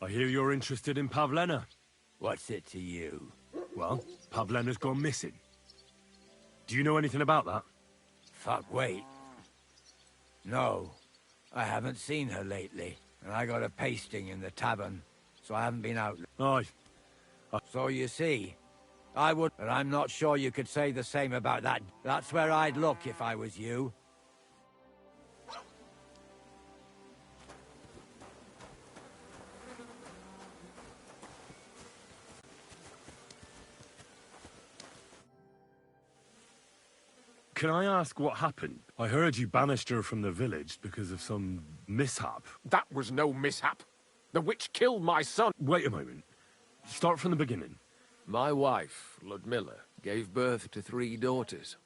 I hear you're interested in Pavlena. What's it to you? Well, Pavlena's gone missing. Do you know anything about that? Fuck, wait. No, I haven't seen her lately, and I got a pasting in the tavern, so I haven't been out. Aye. So you see, I would, but I'm not sure you could say the same about that. That's where I'd look if I was you. Can I ask what happened? I heard you banished her from the village because of some mishap. That was no mishap. The witch killed my son. Wait a moment. Start from the beginning. My wife, Ludmilla, gave birth to 3 daughters.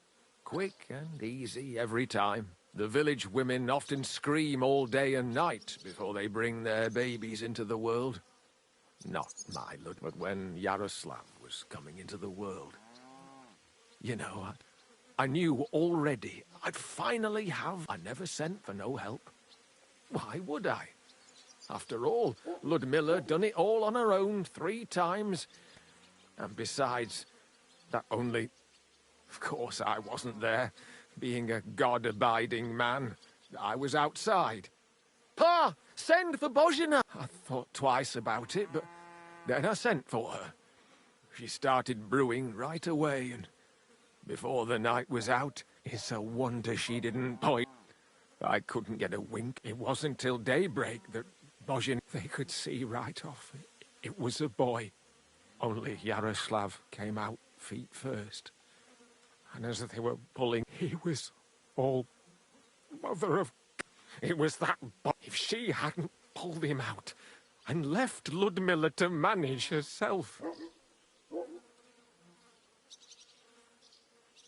Quick and easy every time. The village women often scream all day and night before they bring their babies into the world. Not my Lud, but when Yaroslav was coming into the world. You know, I knew already I'd finally have... I never sent for no help. Why would I? After all, Ludmilla done it all on her own 3 times. And besides, that only... Of course I wasn't there, being a god-abiding man. I was outside. Pa! Send for Bozhina! I thought twice about it, but then I sent for her. She started brewing right away, and before the night was out, it's a wonder she didn't point. I couldn't get a wink. It wasn't till daybreak that Bozhin... They could see right off. It was a boy. Only Yaroslav came out feet first. And as they were pulling, he was all... Mother of... It was that boy. If she hadn't pulled him out and left Ludmilla to manage herself...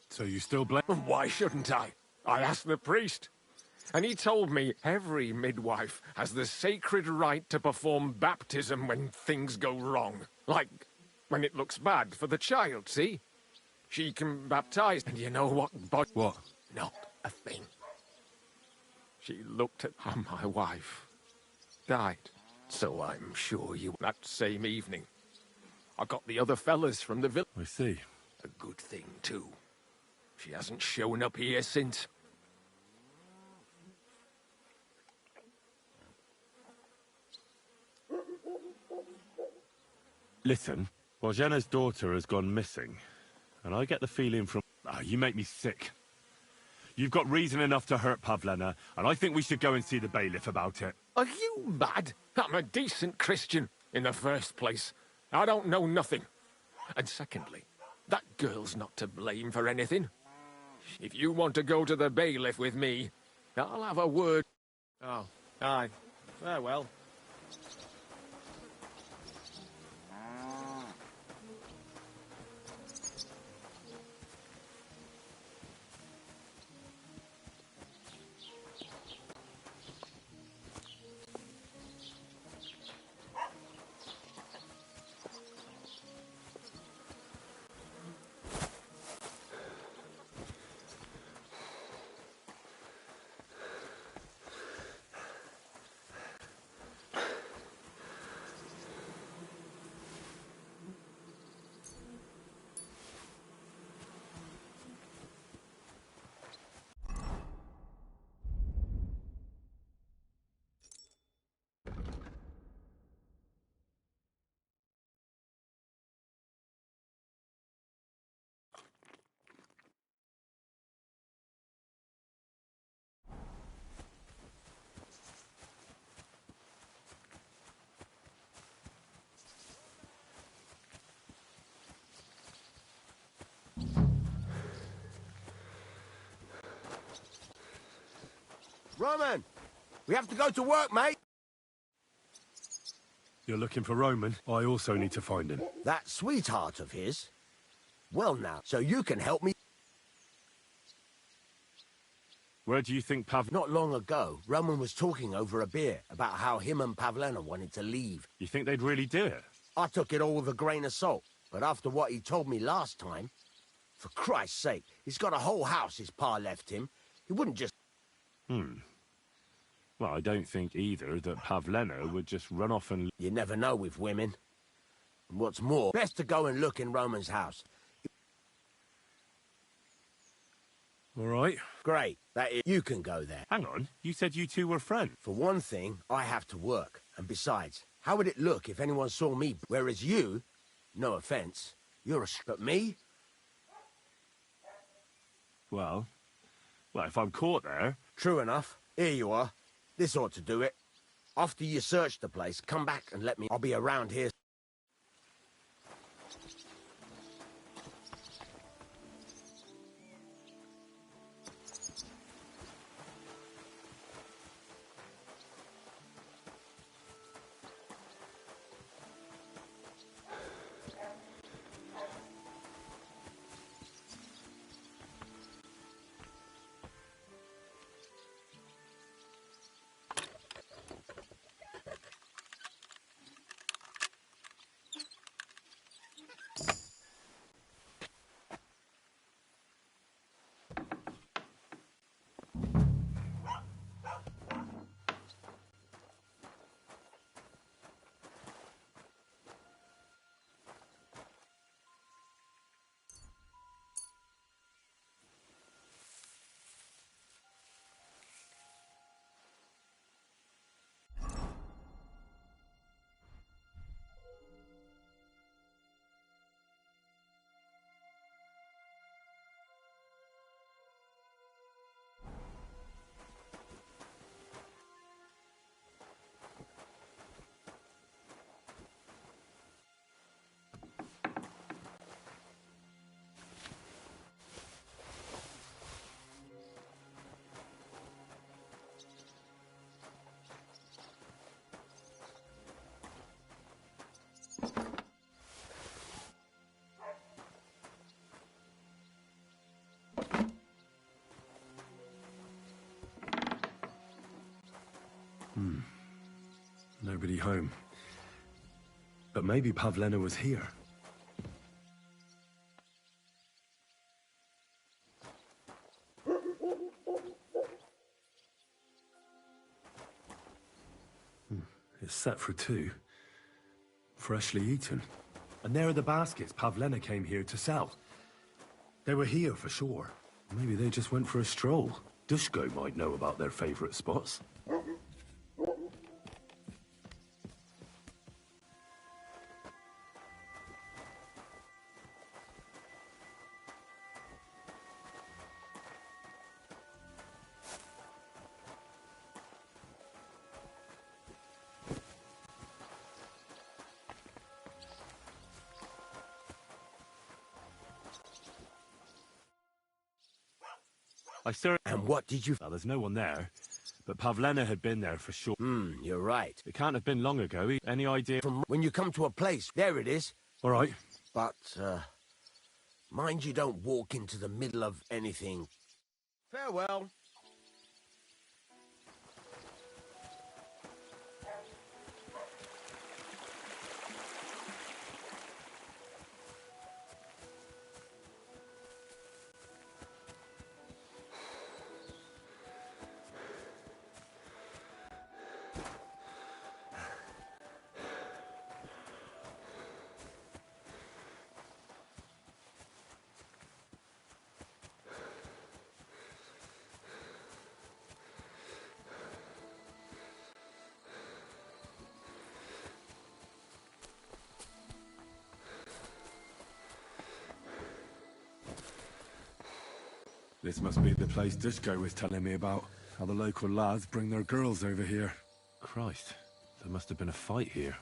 So you still blame... Why shouldn't I? I asked the priest. And he told me every midwife has the sacred right to perform baptism when things go wrong. Like, when it looks bad for the child, see? She can baptize, and you know what? What? Not a thing. She looked at how my wife died. So I'm sure you... That same evening, I got the other fellas from the village. I see. A good thing, too. She hasn't shown up here since. Listen, Bojena's daughter has gone missing, and I get the feeling from... Ah, you make me sick. You've got reason enough to hurt Pavlena, and I think we should go and see the bailiff about it. Are you mad? I'm a decent Christian, in the first place. I don't know nothing. And secondly, that girl's not to blame for anything. If you want to go to the bailiff with me, I'll have a word. Oh, aye. Well. Roman! We have to go to work, mate! You're looking for Roman? I also need to find him. That sweetheart of his? Well now, so you can help me... Where do you think Not long ago, Roman was talking over a beer about how him and Pavlena wanted to leave. You think they'd really do it? I took it all with a grain of salt, but after what he told me last time... For Christ's sake, he's got a whole house his pa left him. He wouldn't just... Well, I don't think either that Pavlena would just run off and... You never know with women. And what's more, best to go and look in Roman's house. All right. Great. That is, you can go there. Hang on. You said you two were friends. For one thing, I have to work. And besides, how would it look if anyone saw me? Whereas you, no offense, you're a... But me? Well, if I'm caught there... True enough. Here you are. This ought to do it. After you search the place, come back and let me... I'll be around here. Nobody home. But maybe Pavlena was here. It's set for 2. Freshly eaten. And there are the baskets Pavlena came here to sell. They were here for sure. Maybe they just went for a stroll. Dushko might know about their favorite spots. And what did you... Well, there's no one there, but Pavlena had been there for sure. You're right. It can't have been long ago. Any idea? From when you come to a place, there it is. All right. But, mind you don't walk into the middle of anything. Farewell. This must be the place Dushko was telling me about. How the local lads bring their girls over here. Christ, there must have been a fight here.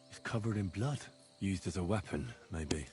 It's covered in blood. Used as a weapon, maybe.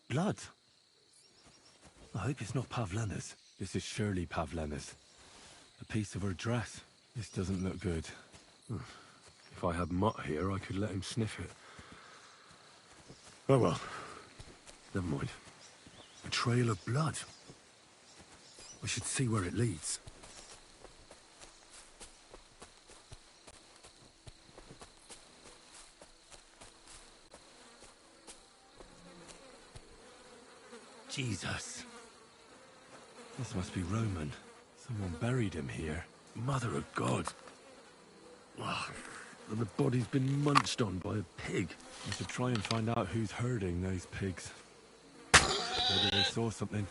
Blood? I hope it's not Pavlena's. This is surely Pavlena's. A piece of her dress. This doesn't look good. If I had Mutt here, I could let him sniff it. Oh well. Never mind. A trail of blood. I should see where it leads. Jesus. This must be Roman. Someone buried him here. Mother of God. And the body's been munched on by a pig. I should try and find out who's herding those pigs. Maybe they saw something.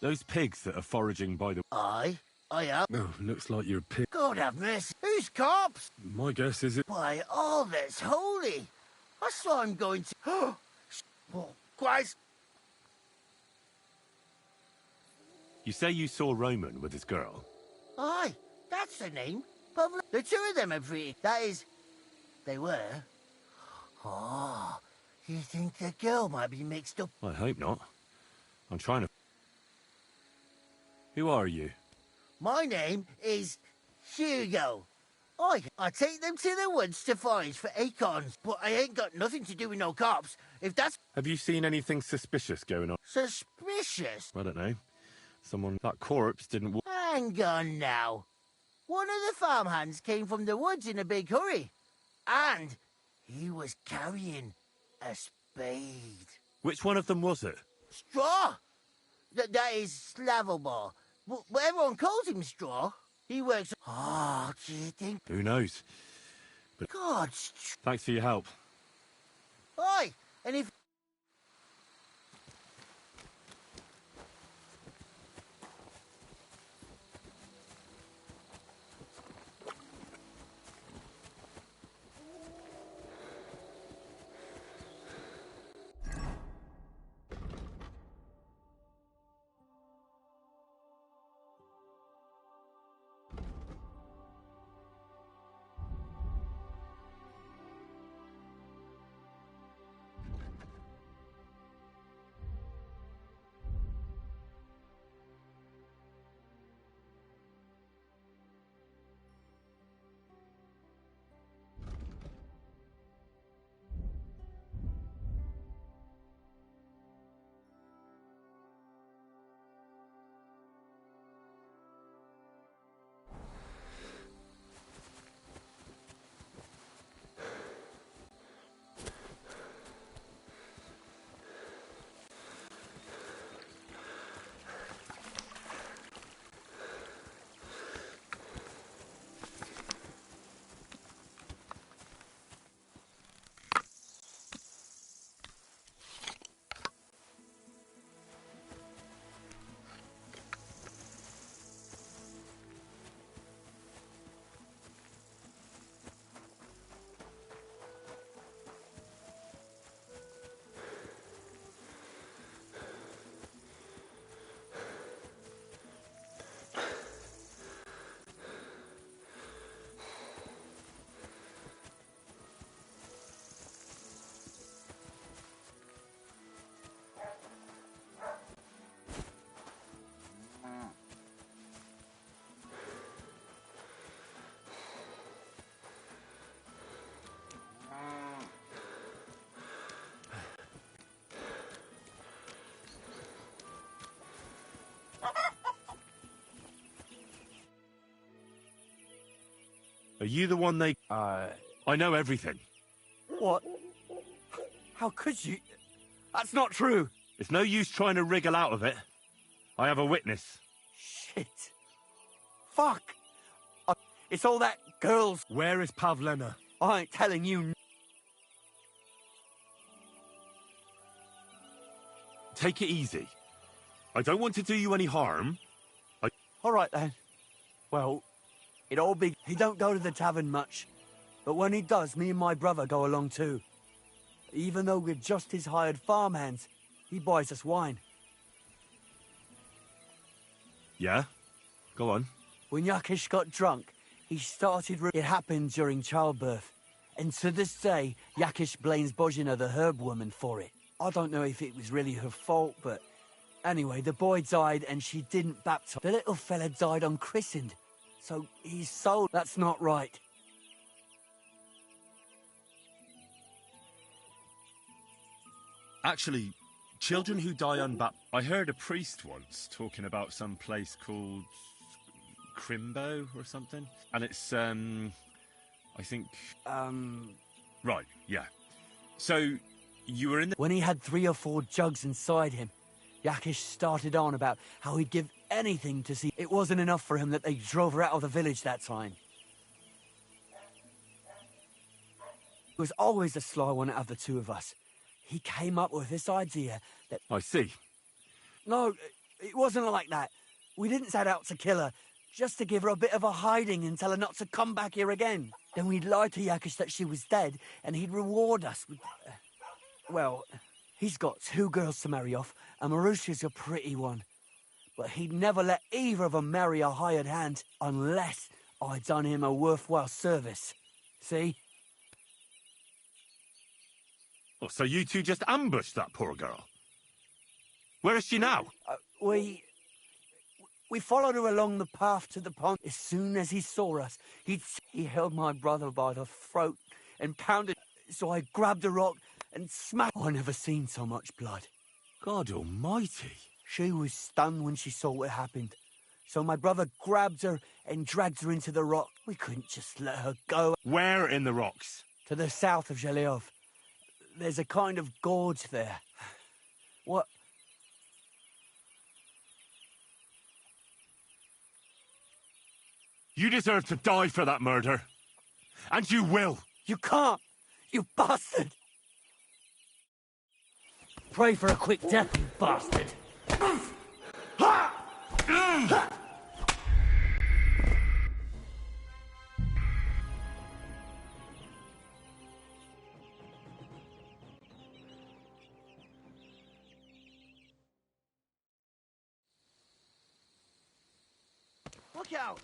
Those pigs that are foraging by the... I am. Oh, looks like you're pig. God have mercy. Who's cops? My guess is it... By all that's holy. I saw him going to... Oh, Christ. You say you saw Roman with his girl? Aye, that's the name. The two of them are pretty. That is, they were. Oh, you think the girl might be mixed up? I hope not. I'm trying to... Who are you? My name is Hugo. I take them to the woods to forage for acorns, but I ain't got nothing to do with no cops. If that's... Have you seen anything suspicious going on? Suspicious? I don't know. Someone... That corpse didn't... Hang on now. One of the farmhands came from the woods in a big hurry. And he was carrying a spade. Which one of them was it? Straw. That is Slavobor. But everyone calls him Straw. He works... Oh, do you think... Who knows? But... God... Thanks for your help. Oi, and if... Are you the one they... I know everything. What? How could you? That's not true. It's no use trying to wriggle out of it. I have a witness. Shit. Fuck. It's all that girl's... Where is Pavlena? I ain't telling you. Take it easy. I don't want to do you any harm. All right, then. Well, it all be... He don't go to the tavern much. But when he does, me and my brother go along too. Even though we're just his hired farmhands, he buys us wine. Yeah? Go on. When Yakish got drunk, he started... It happened during childbirth. And to this day, Yakish blames Bozhina, the herb woman, for it. I don't know if it was really her fault, but... Anyway, the boy died and she didn't baptize. The little fella died unchristened. So he's sold. That's not right. Actually, children who die unbaptized... I heard a priest once talking about some place called... Crimbo or something. And it's, I think... Right, yeah. So, you were in the... When he had 3 or 4 jugs inside him, Yakish started on about how he'd give anything to see... It wasn't enough for him that they drove her out of the village that time. It was always the sly one out of the two of us. He came up with this idea that... I see. No, it wasn't like that. We didn't set out to kill her, just to give her a bit of a hiding and tell her not to come back here again. Then we'd lie to Yakish that she was dead, and he'd reward us with... well, he's got 2 girls to marry off, and Marusha's a pretty one. But he'd never let either of them marry a hired hand unless I'd done him a worthwhile service. See? Oh, so you two just ambushed that poor girl? Where is she now? We followed her along the path to the pond. As soon as he saw us, he held my brother by the throat and pounded. So I grabbed a rock and smacked. I never seen so much blood. God almighty. She was stunned when she saw what happened. So my brother grabbed her and dragged her into the rock. We couldn't just let her go. Where in the rocks? To the south of Zheleov. There's a kind of gorge there. What? You deserve to die for that murder. And you will. You can't. You bastard. Pray for a quick death, you bastard. Look out!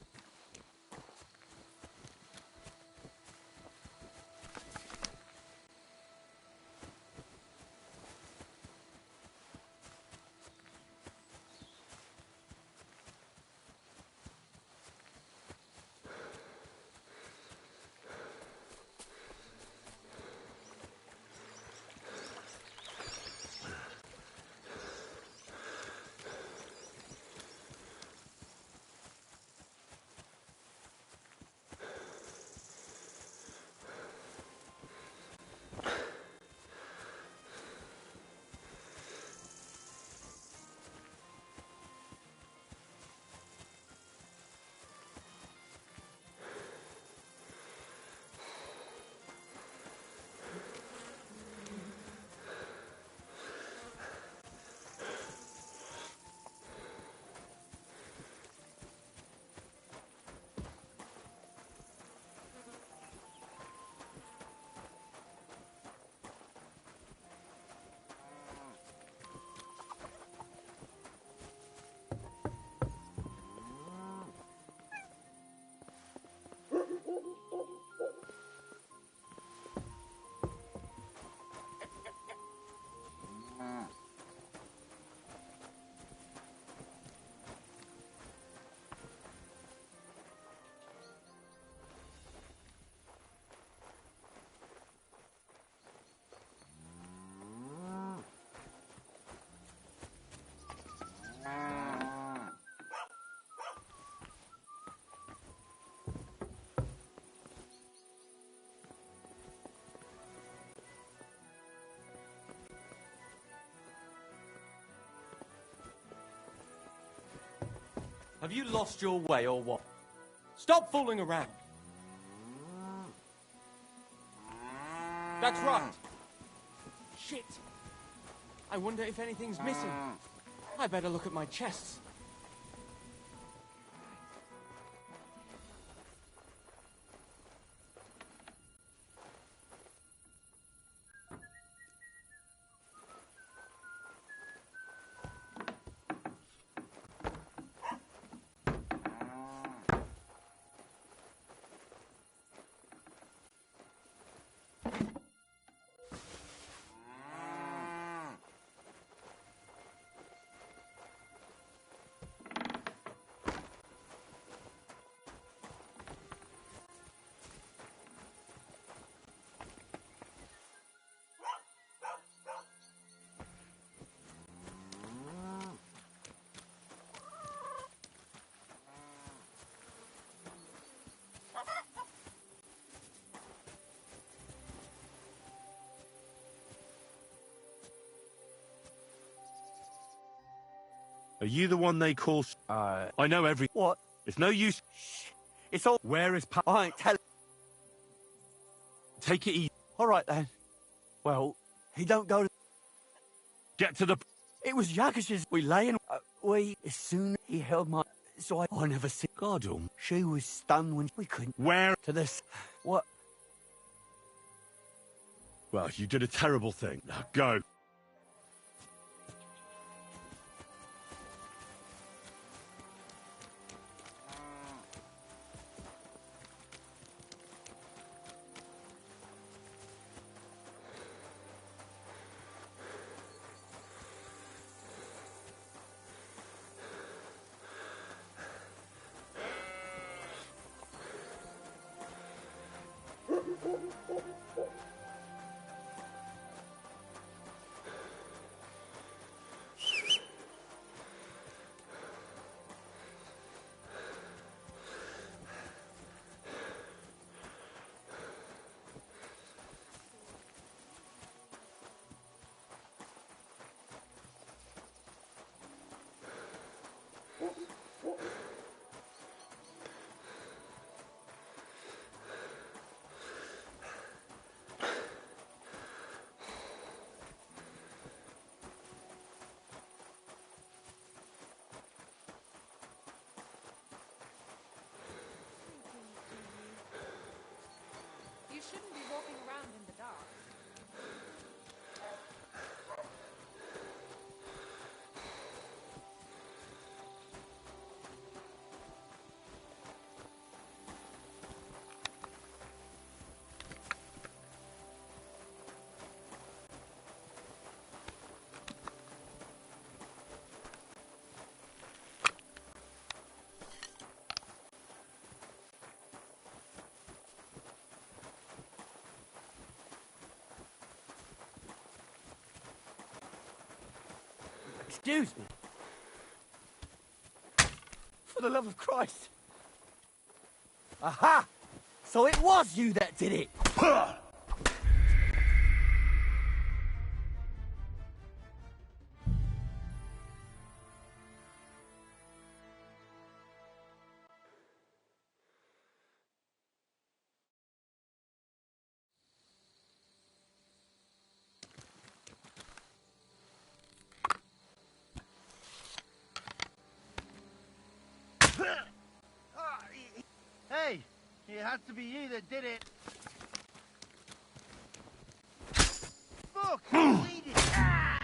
Have you lost your way or what? Stop fooling around. That's right. Shit. I wonder if anything's missing. I better look at my chests. Are you the one they call... I know every... What? It's no use... Shh. It's all... Where is Pa... I ain't telling... Take it easy. All right, then. Well, he don't go to... Get to the... It was Yakish's. We lay in... as soon as he held my... So I never see... God, she was stunned when we couldn't... Where? To this... What? Well, you did a terrible thing. Now go. You shouldn't be walking around in the dark. Excuse me. For the love of Christ. Aha! So it was you that did it! Hey, it had to be you that did it. Fuck! We did. Ah!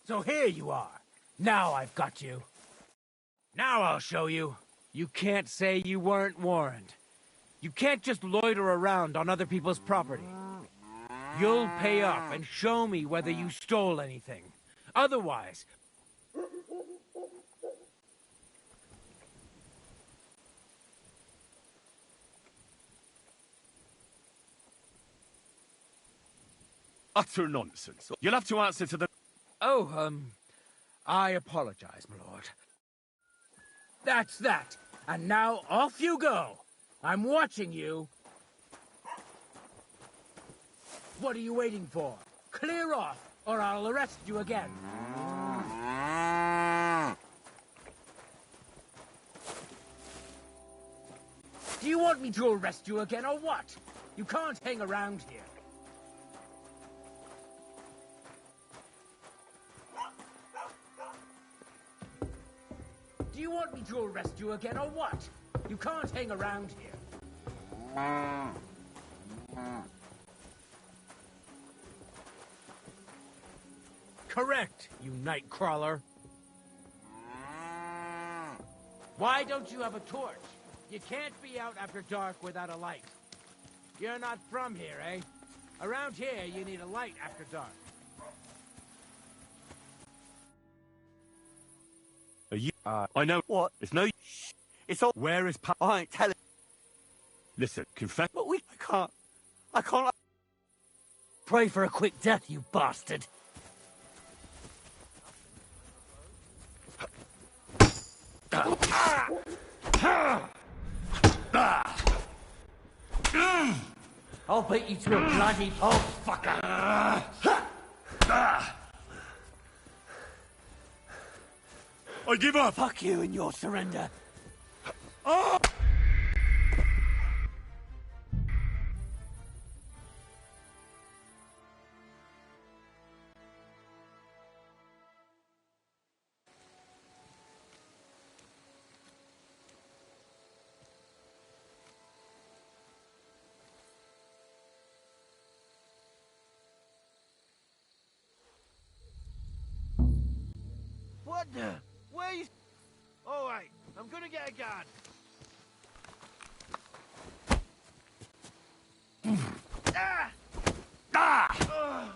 So here you are. Now I've got you. Now I'll show you. You can't say you weren't warned. You can't just loiter around on other people's property. You'll pay up and show me whether you stole anything. Otherwise... Utter nonsense. You'll have to answer to the... Oh, I apologize, my lord. That's that. And now off you go. I'm watching you. What are you waiting for? Clear off, or I'll arrest you again. Do you want me to arrest you again, or what? You can't hang around here. Do you want me to arrest you again, or what? You can't hang around here. Correct, you night crawler. Why don't you have a torch? You can't be out after dark without a light. You're not from here, eh? Around here, you need a light after dark. Are you... I know... What? It's no... It's all... Where is Pa... I ain't telling... Listen, confess... But I can't... Pray for a quick death, you bastard. I'll beat you to a bloody pulp, fucker. I give up. Fuck you and your surrender. What the? Where you... All right, I'm gonna get a guard. Ah! Ah! Ah! Ah!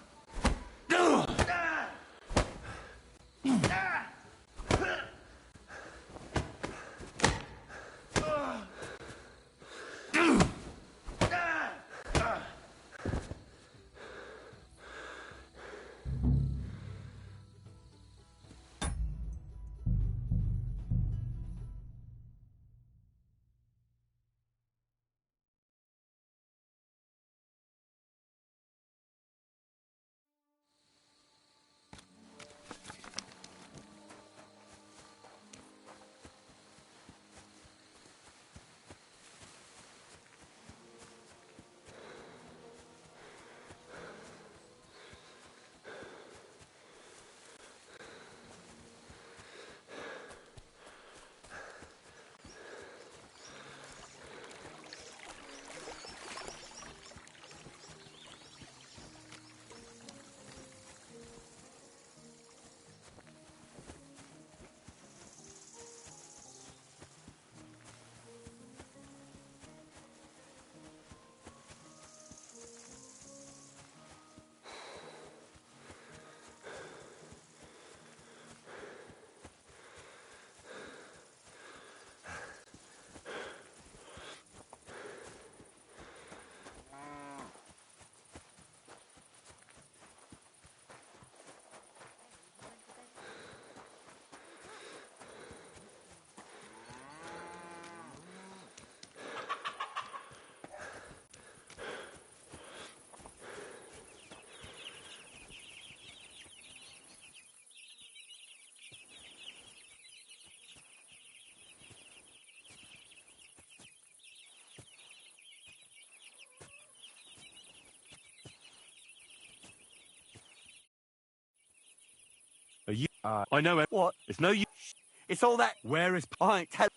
Are you... I know it. What? It's no use. It's all that... Where is... I ain't telling...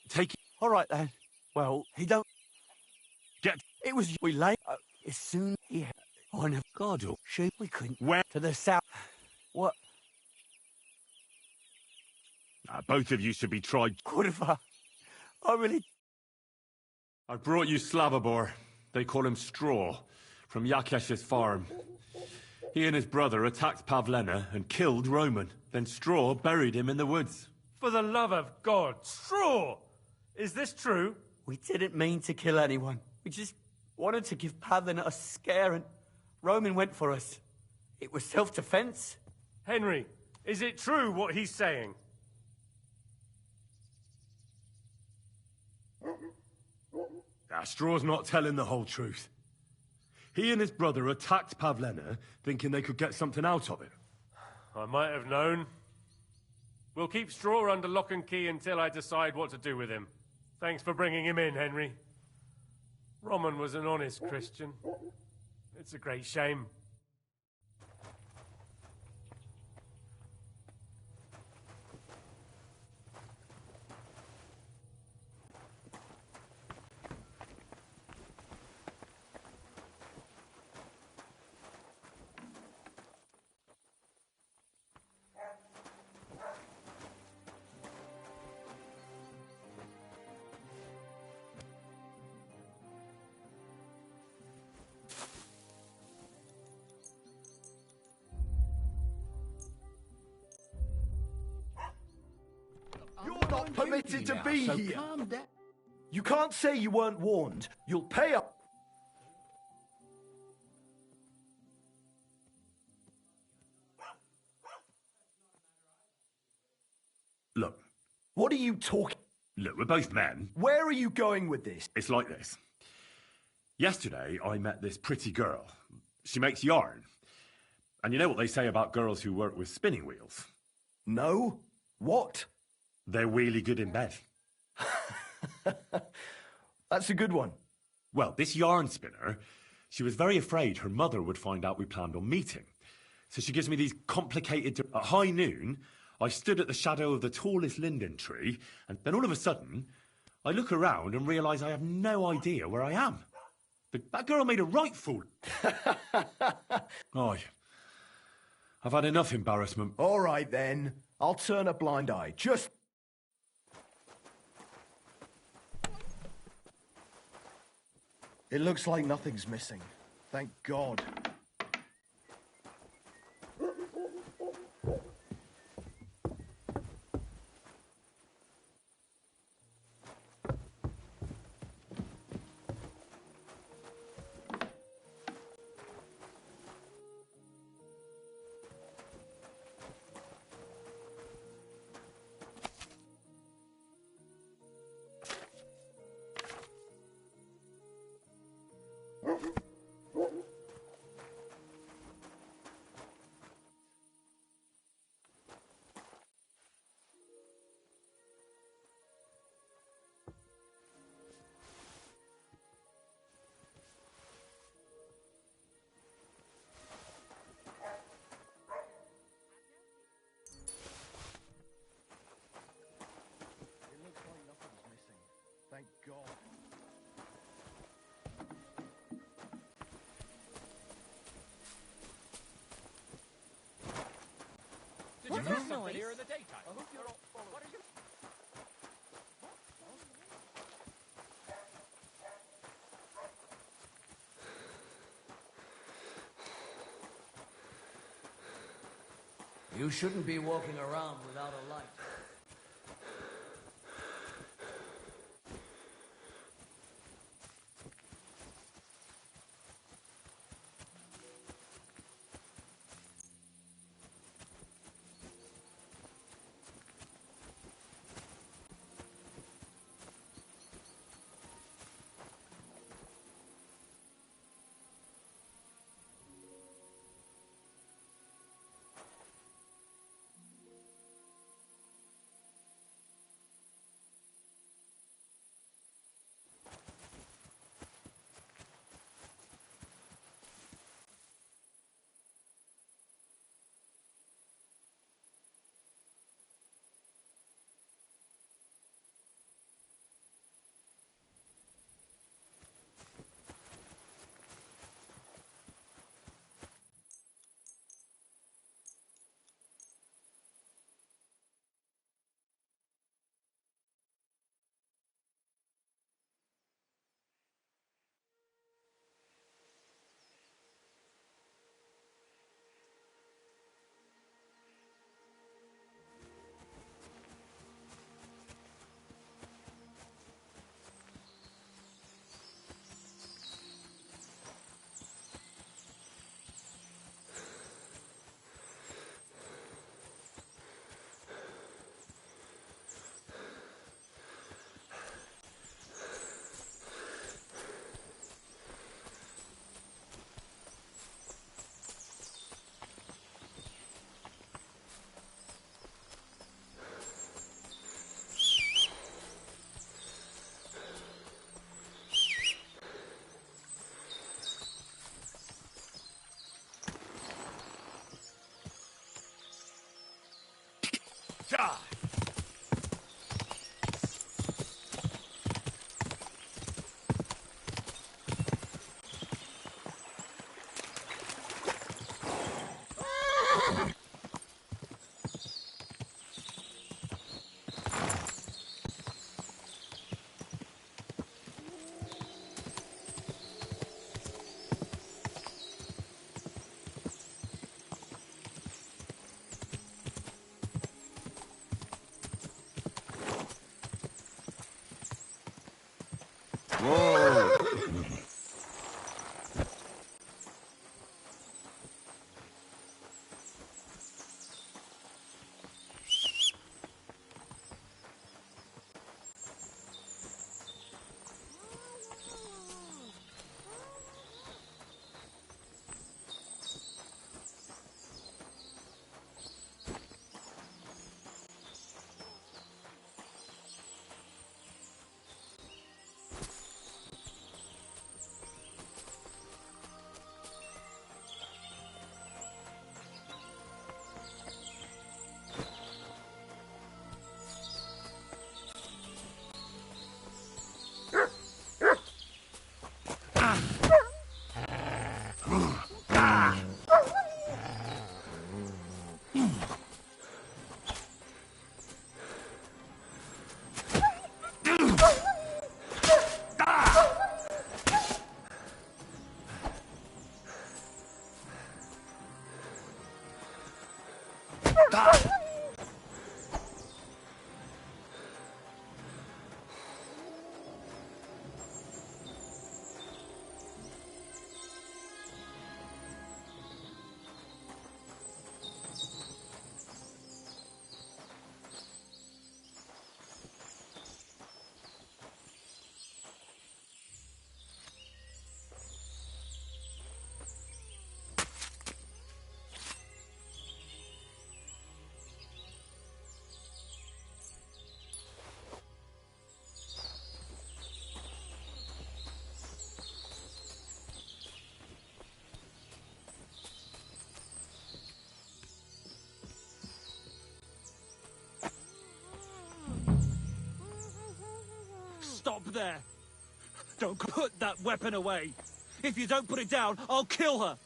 Take it... All right, then. Well, he don't... Get... It was... We lay... as soon... He... On a... God, or... Shoot, we couldn't... Where... To the south... What? Both of you should be tried. Curva. I really... I brought you Slavobor. They call him Straw, from Yakesh's farm. He and his brother attacked Pavlena and killed Roman. Then Straw buried him in the woods. For the love of God, Straw! Is this true? We didn't mean to kill anyone. We just wanted to give Pavlena a scare, and Roman went for us. It was self-defense. Henry, is it true what he's saying? Straw's not telling the whole truth. He and his brother attacked Pavlena, thinking they could get something out of it. I might have known. We'll keep Straw under lock and key until I decide what to do with him. Thanks for bringing him in, Henry. Roman was an honest Christian. It's a great shame. You're not permitted to be so here. calm down. You can't say you weren't warned. You'll pay up. Look. What are you talking? Look, we're both men. Where are you going with this? It's like this. Yesterday, I met this pretty girl. She makes yarn. And you know what they say about girls who work with spinning wheels? No? What? They're really good in bed. That's a good one. Well, this yarn spinner, she was very afraid her mother would find out we planned on meeting. So she gives me these complicated... At high noon, I stood at the shadow of the tallest linden tree, and then all of a sudden, I look around and realise I have no idea where I am. But that girl made a right fool. Oh, I've had enough embarrassment. All right, then. I'll turn a blind eye. Just... It looks like nothing's missing. Thank God. Thank God. Did you hear something here in the daytime? I hope you're all... What are you... You shouldn't be walking around without a light. Stop there! Don't put that weapon away! If you don't put it down, I'll kill her!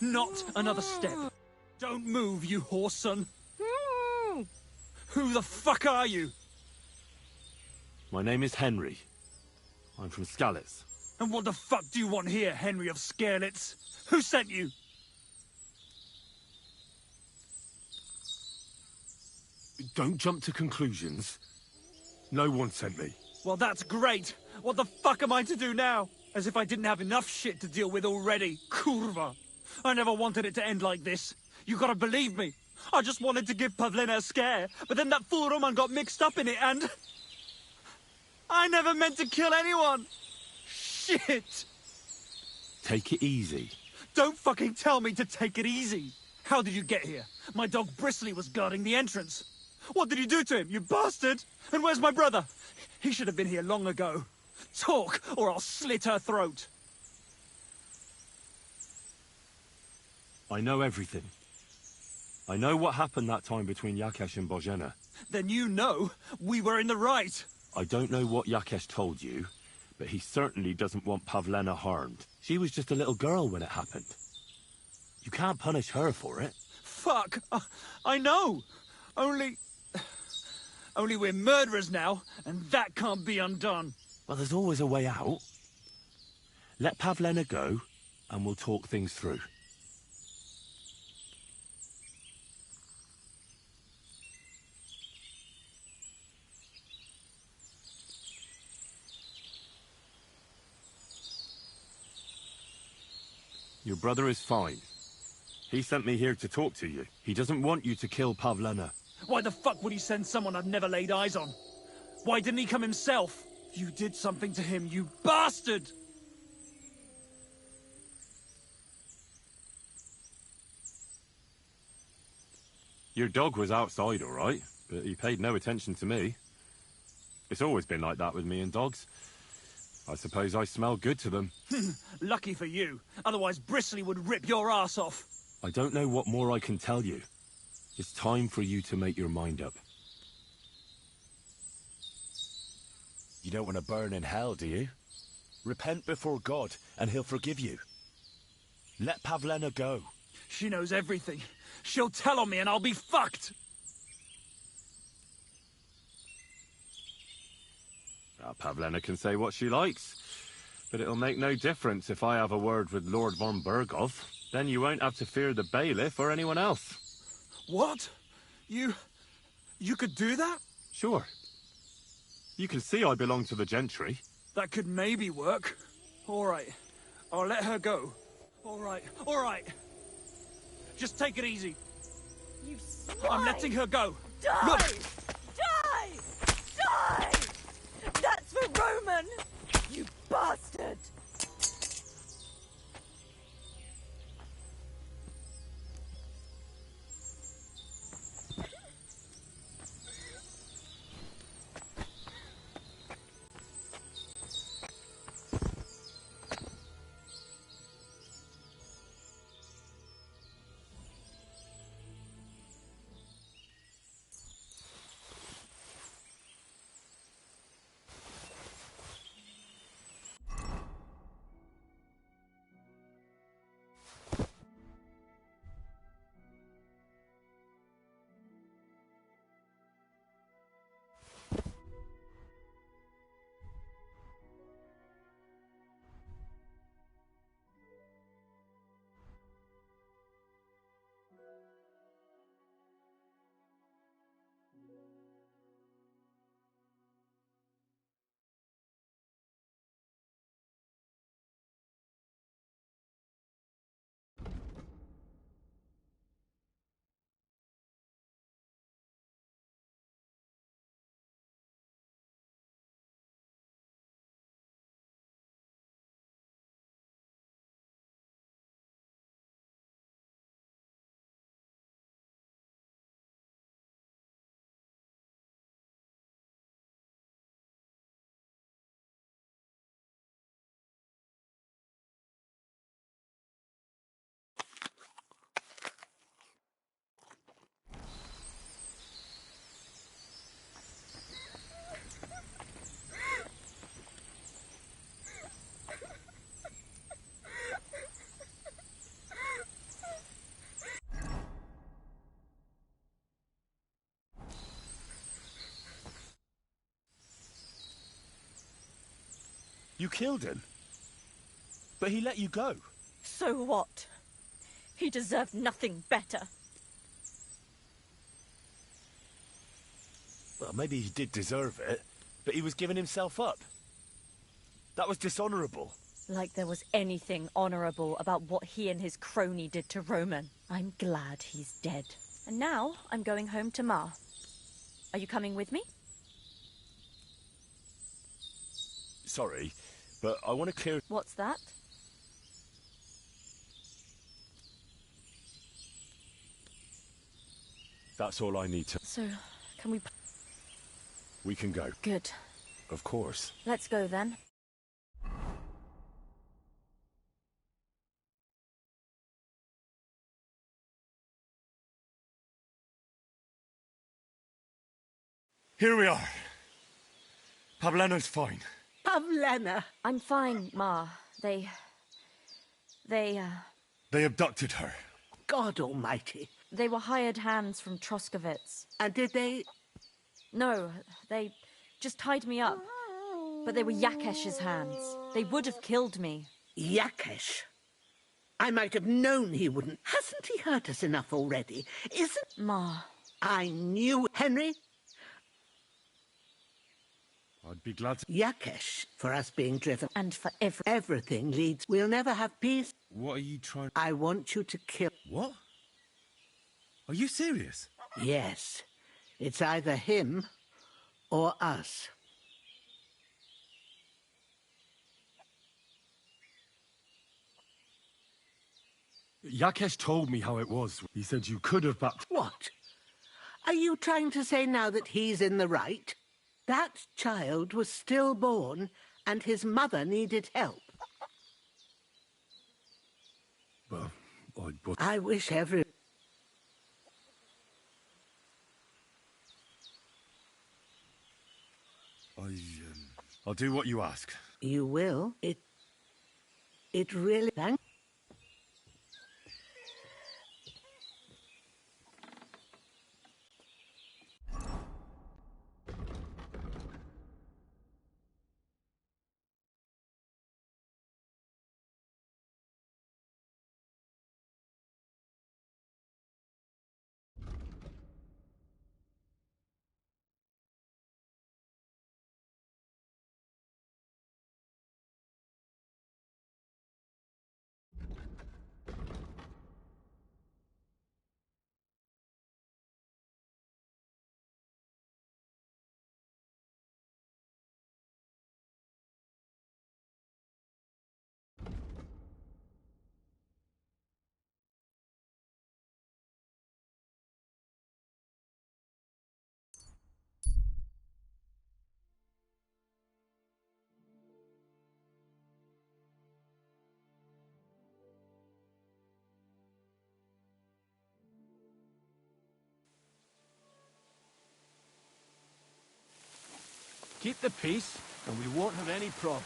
Not another step. Don't move, you horse son! Who the fuck are you? My name is Henry. I'm from Skalitz. And what the fuck do you want here, Henry of Skalitz? Who sent you? Don't jump to conclusions. No one sent me. Well, that's great. What the fuck am I to do now? As if I didn't have enough shit to deal with already. Kurva. I never wanted it to end like this. You gotta believe me. I just wanted to give Pavlena a scare, but then that fool Roman got mixed up in it and... I never meant to kill anyone. Shit. Take it easy. Don't fucking tell me to take it easy. How did you get here? My dog Bristly was guarding the entrance. What did you do to him, you bastard? And where's my brother? He should have been here long ago. Talk, or I'll slit her throat. I know everything. I know what happened that time between Yakesh and Bozhena. Then you know we were in the right. I don't know what Yakesh told you, but he certainly doesn't want Pavlena harmed. She was just a little girl when it happened. You can't punish her for it. Fuck, I know. Only we're murderers now, and that can't be undone. Well, there's always a way out. Let Pavlena go, and we'll talk things through. Your brother is fine. He sent me here to talk to you. He doesn't want you to kill Pavlena. Why the fuck would he send someone I've never laid eyes on? Why didn't he come himself? You did something to him, you bastard! Your dog was outside, all right, but he paid no attention to me. It's always been like that with me and dogs. I suppose I smell good to them. Lucky for you. Otherwise Bristly would rip your ass off. I don't know what more I can tell you. It's time for you to make your mind up. You don't want to burn in hell, do you? Repent before God, and he'll forgive you. Let Pavlena go. She knows everything. She'll tell on me and I'll be fucked! Pavlena can say what she likes, but it'll make no difference if I have a word with Lord von Berghoff. Then you won't have to fear the bailiff or anyone else. What? You could do that? Sure. You can see I belong to the gentry. That could maybe work. All right. I'll let her go. All right. All right. Just take it easy. You I'm letting her go. Die! Look! Die! Die! That's for Roman! You bastard! You killed him? But he let you go. So what? He deserved nothing better. Well, maybe he did deserve it, but he was giving himself up. That was dishonourable. Like there was anything honourable about what he and his crony did to Roman. I'm glad he's dead. And now I'm going home to Ma. Are you coming with me? Sorry, but I want to clear... What's that? That's all I need to... So, can we... We can go. Good. Of course. Let's go then. Here we are. Pavlena's fine. Pavlena! I'm fine, Ma. They... They abducted her. God almighty. They were hired hands from Troskowitz. And did they... No, they just tied me up. But they were Yakesh's hands. They would have killed me. Yakesh? I might have known he wouldn't. Hasn't he hurt us enough already? Isn't... Ma. I knew... Henry? I'd be glad to... Yakesh, for us being driven. And for everything leads... We'll never have peace. What are you trying... I want you to kill... What? Are you serious? Yes. It's either him or us. Yakesh told me how it was. He said you could have backed... What? Are you trying to say now that he's in the right? That child was stillborn, and his mother needed help. Well, I wish every... I'll do what you ask. You will? It really... Thank... Keep the peace, and we won't have any problem.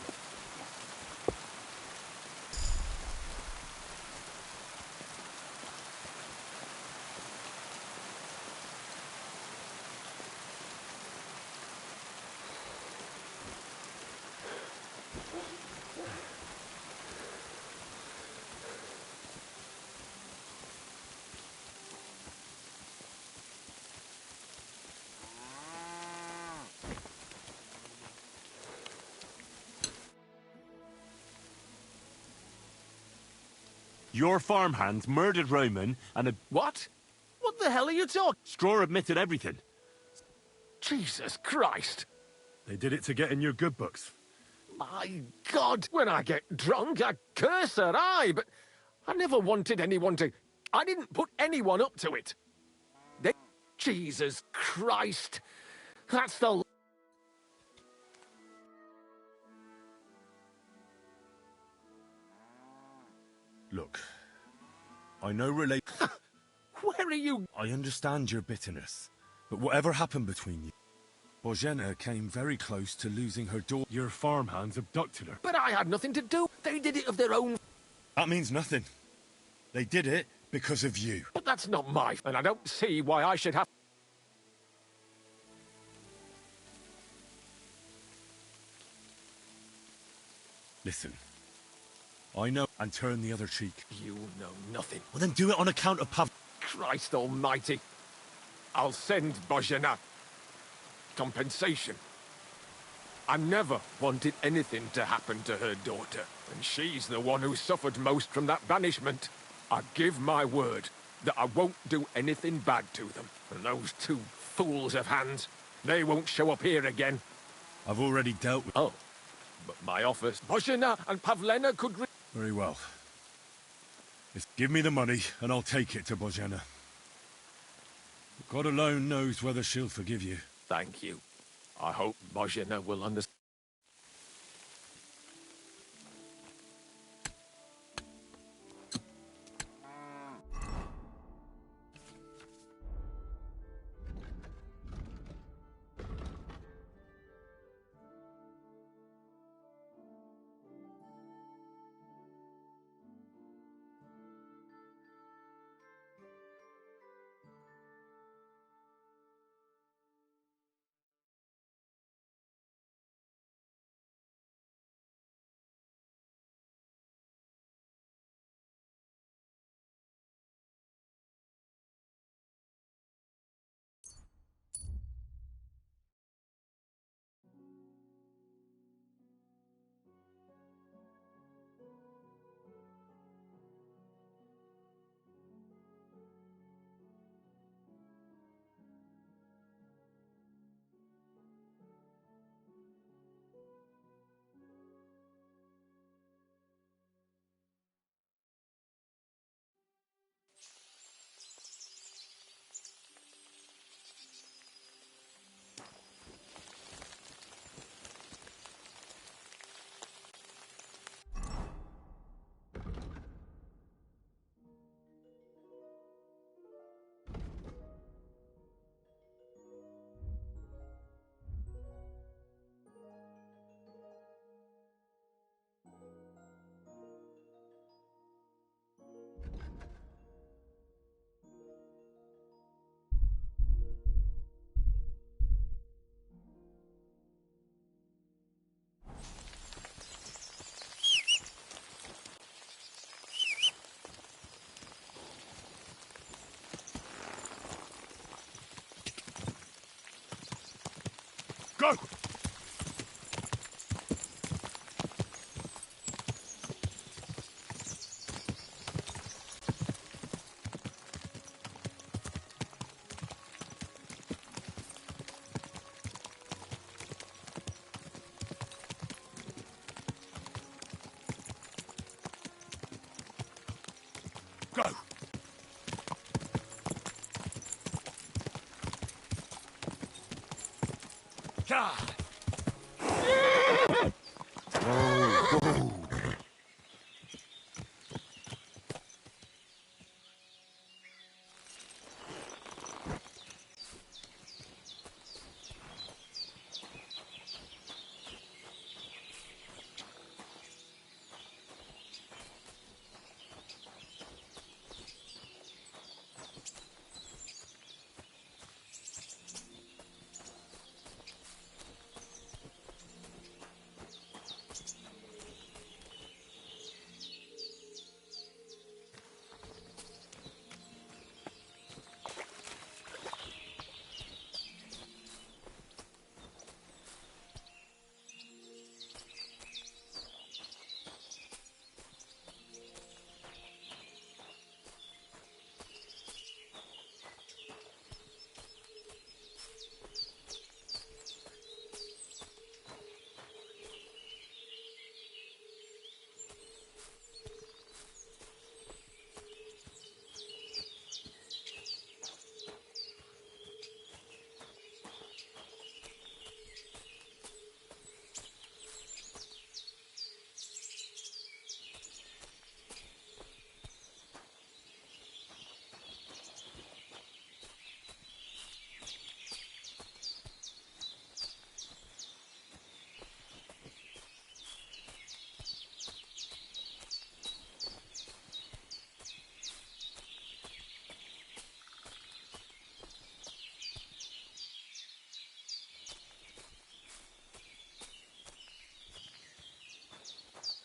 Your farmhands murdered Roman and a... What? What the hell are you talking? Straw admitted everything. Jesus Christ! They did it to get in your good books. My God! When I get drunk, I curse her, aye, but I never wanted anyone to... I didn't put anyone up to it. They... Jesus Christ! That's the... Look, I know relate... Where are you? I understand your bitterness, but whatever happened between you, Bozhena came very close to losing her daughter. Your farmhands abducted her. But I had nothing to do. They did it of their own... That means nothing. They did it because of you. But that's not my... And I don't see why I should have... Listen, I know, and turn the other cheek. You know nothing. Well, then do it on account of Pav... Christ almighty. I'll send Bozhena compensation. I never wanted anything to happen to her daughter, and she's the one who suffered most from that banishment. I give my word that I won't do anything bad to them. And those two fools of hands, they won't show up here again. I've already dealt with... Oh, but my offers... Bozhena and Pavlena could... Very well. Just give me the money, and I'll take it to Bozhena. God alone knows whether she'll forgive you. Thank you. I hope Bozhena will understand. Go! God!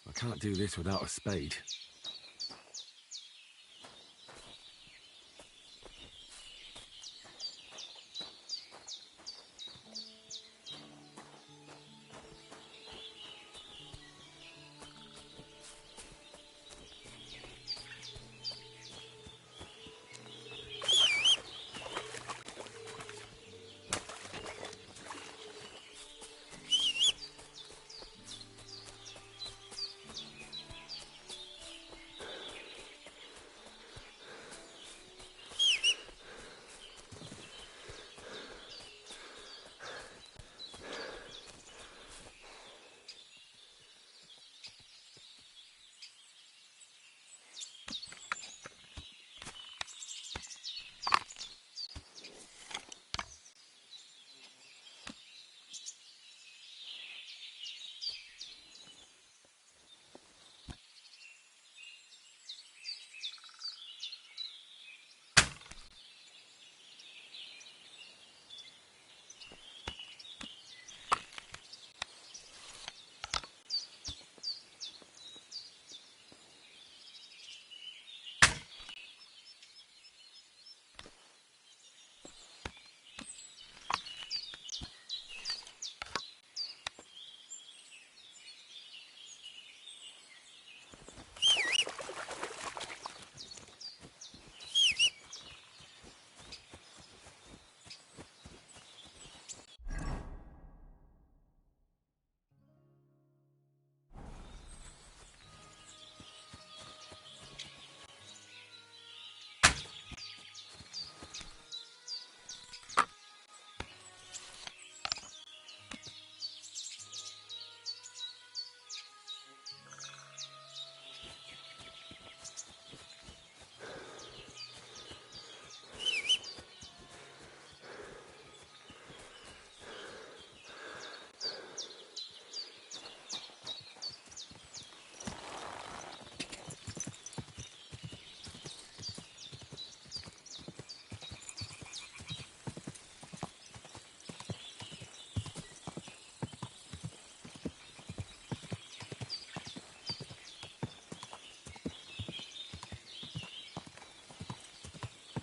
I can't do this without a spade.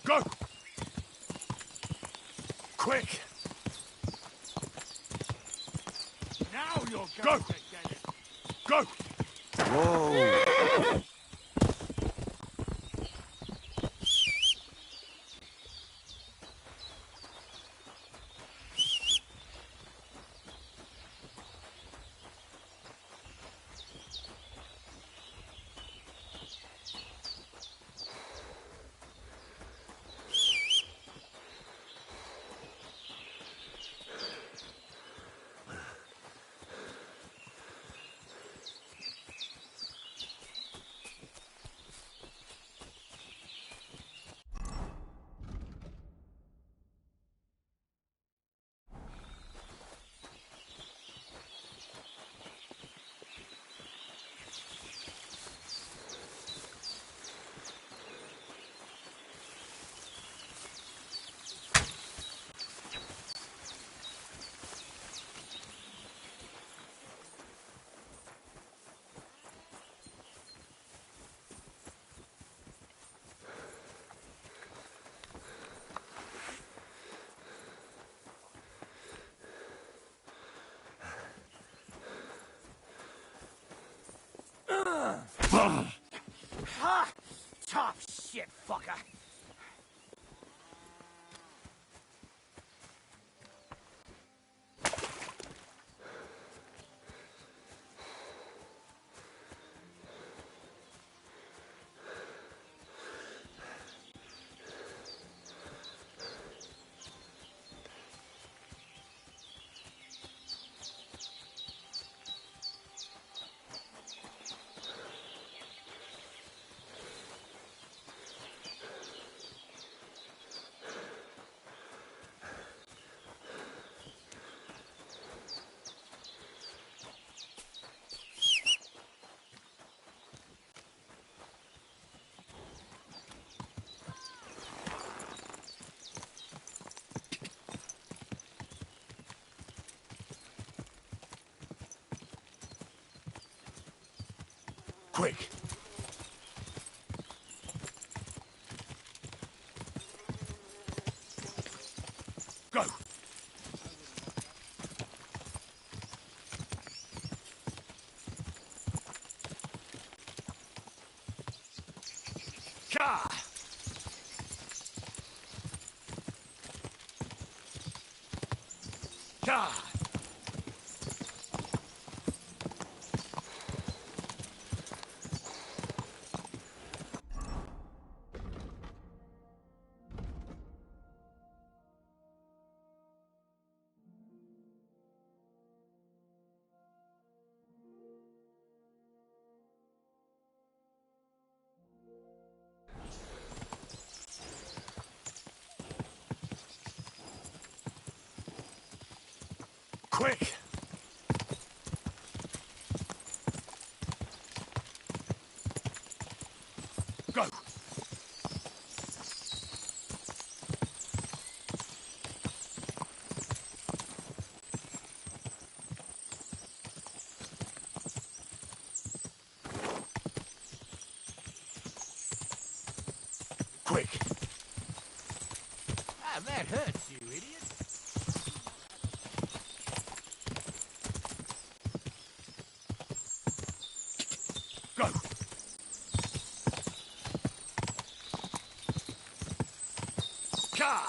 Go! Quick! Now you're going to get it! Go! Whoa! Ha! Tough shit, fucker. Quick! Go! Ka! Ka! Quick! Go! Quick! Ah, that hurts, you idiot. Go! Ka!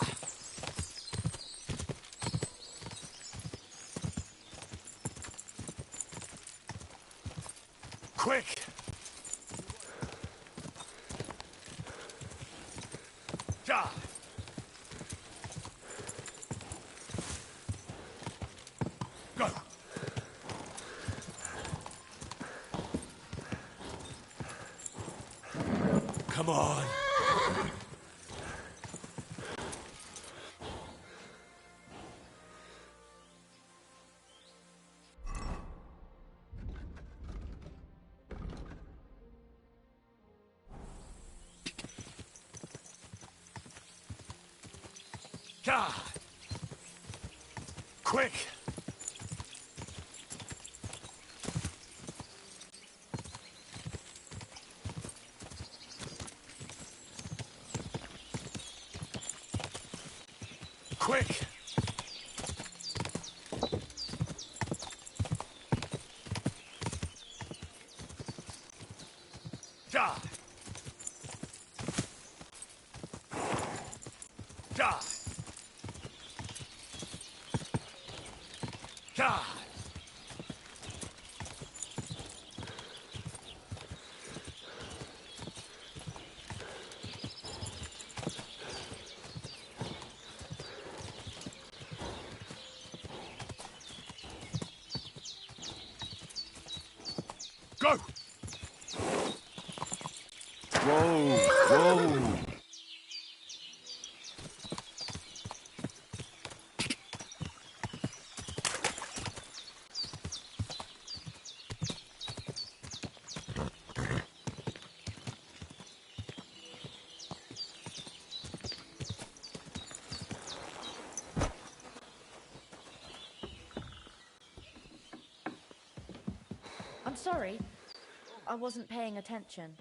Quick! Ja! Go! Come on! Ja! Quick! Quick! Ja! Ja! Ja! Go! Whoa! Whoa! I'm sorry. I wasn't paying attention.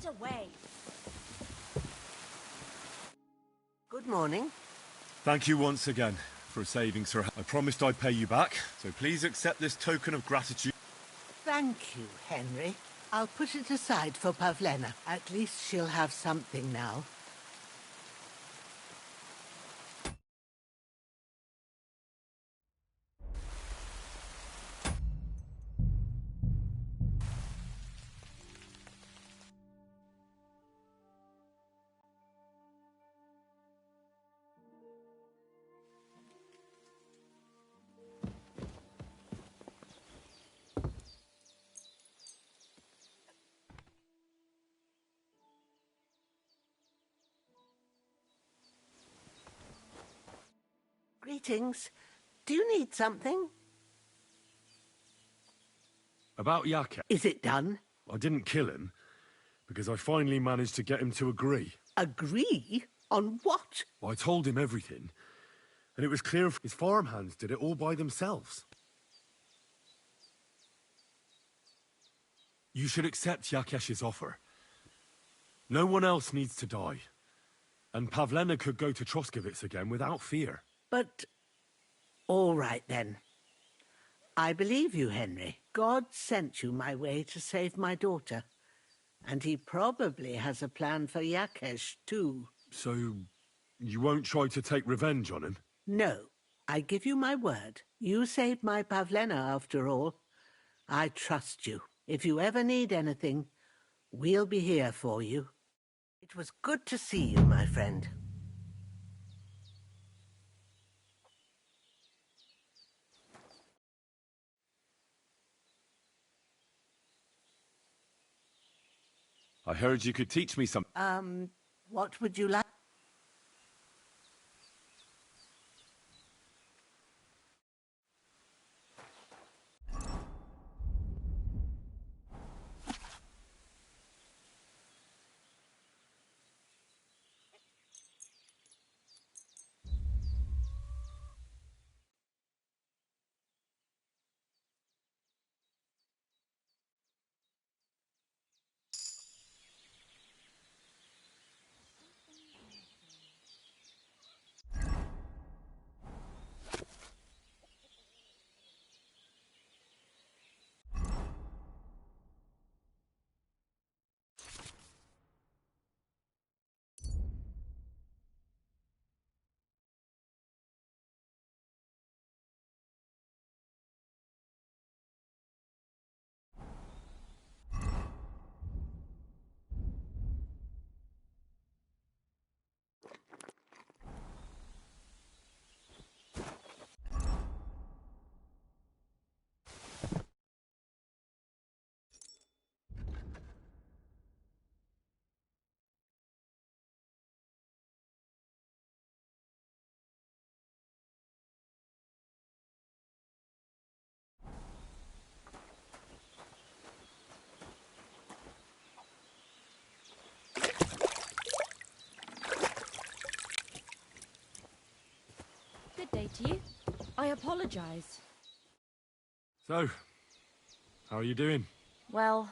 Get away. Good morning. Thank you once again for saving Sir. I promised I'd pay you back, so please accept this token of gratitude. Thank you, Henry. I'll put it aside for Pavlena. At least she'll have something now. Greetings. Do you need something? About Yaka. Is it done? I didn't kill him, because I finally managed to get him to agree. Agree? On what? I told him everything, and it was clear his farmhands did it all by themselves. You should accept Yakesh's offer. No one else needs to die, and Pavlena could go to Troskowitz again without fear. But... all right, then. I believe you, Henry. God sent you my way to save my daughter. And he probably has a plan for Yakesh, too. So, you won't try to take revenge on him? No. I give you my word. You saved my Pavlena, after all. I trust you. If you ever need anything, we'll be here for you. It was good to see you, my friend. I heard you could teach me something. What would you like? Good day to you. I apologize. So, how are you doing? Well,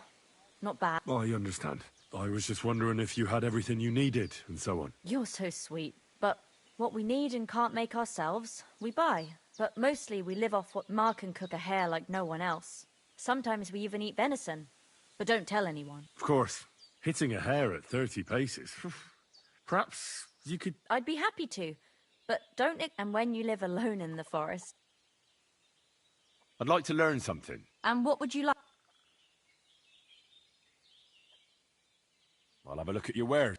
not bad. I understand. I was just wondering if you had everything you needed, and so on. You're so sweet. But what we need and can't make ourselves, we buy. But mostly we live off what Ma can cook a hare like no one else. Sometimes we even eat venison. But don't tell anyone. Of course. Hitting a hare at 30 paces. Perhaps you could... I'd be happy to. But don't... And when you live alone in the forest... I'd like to learn something. And what would you like? I'll have a look at your wares.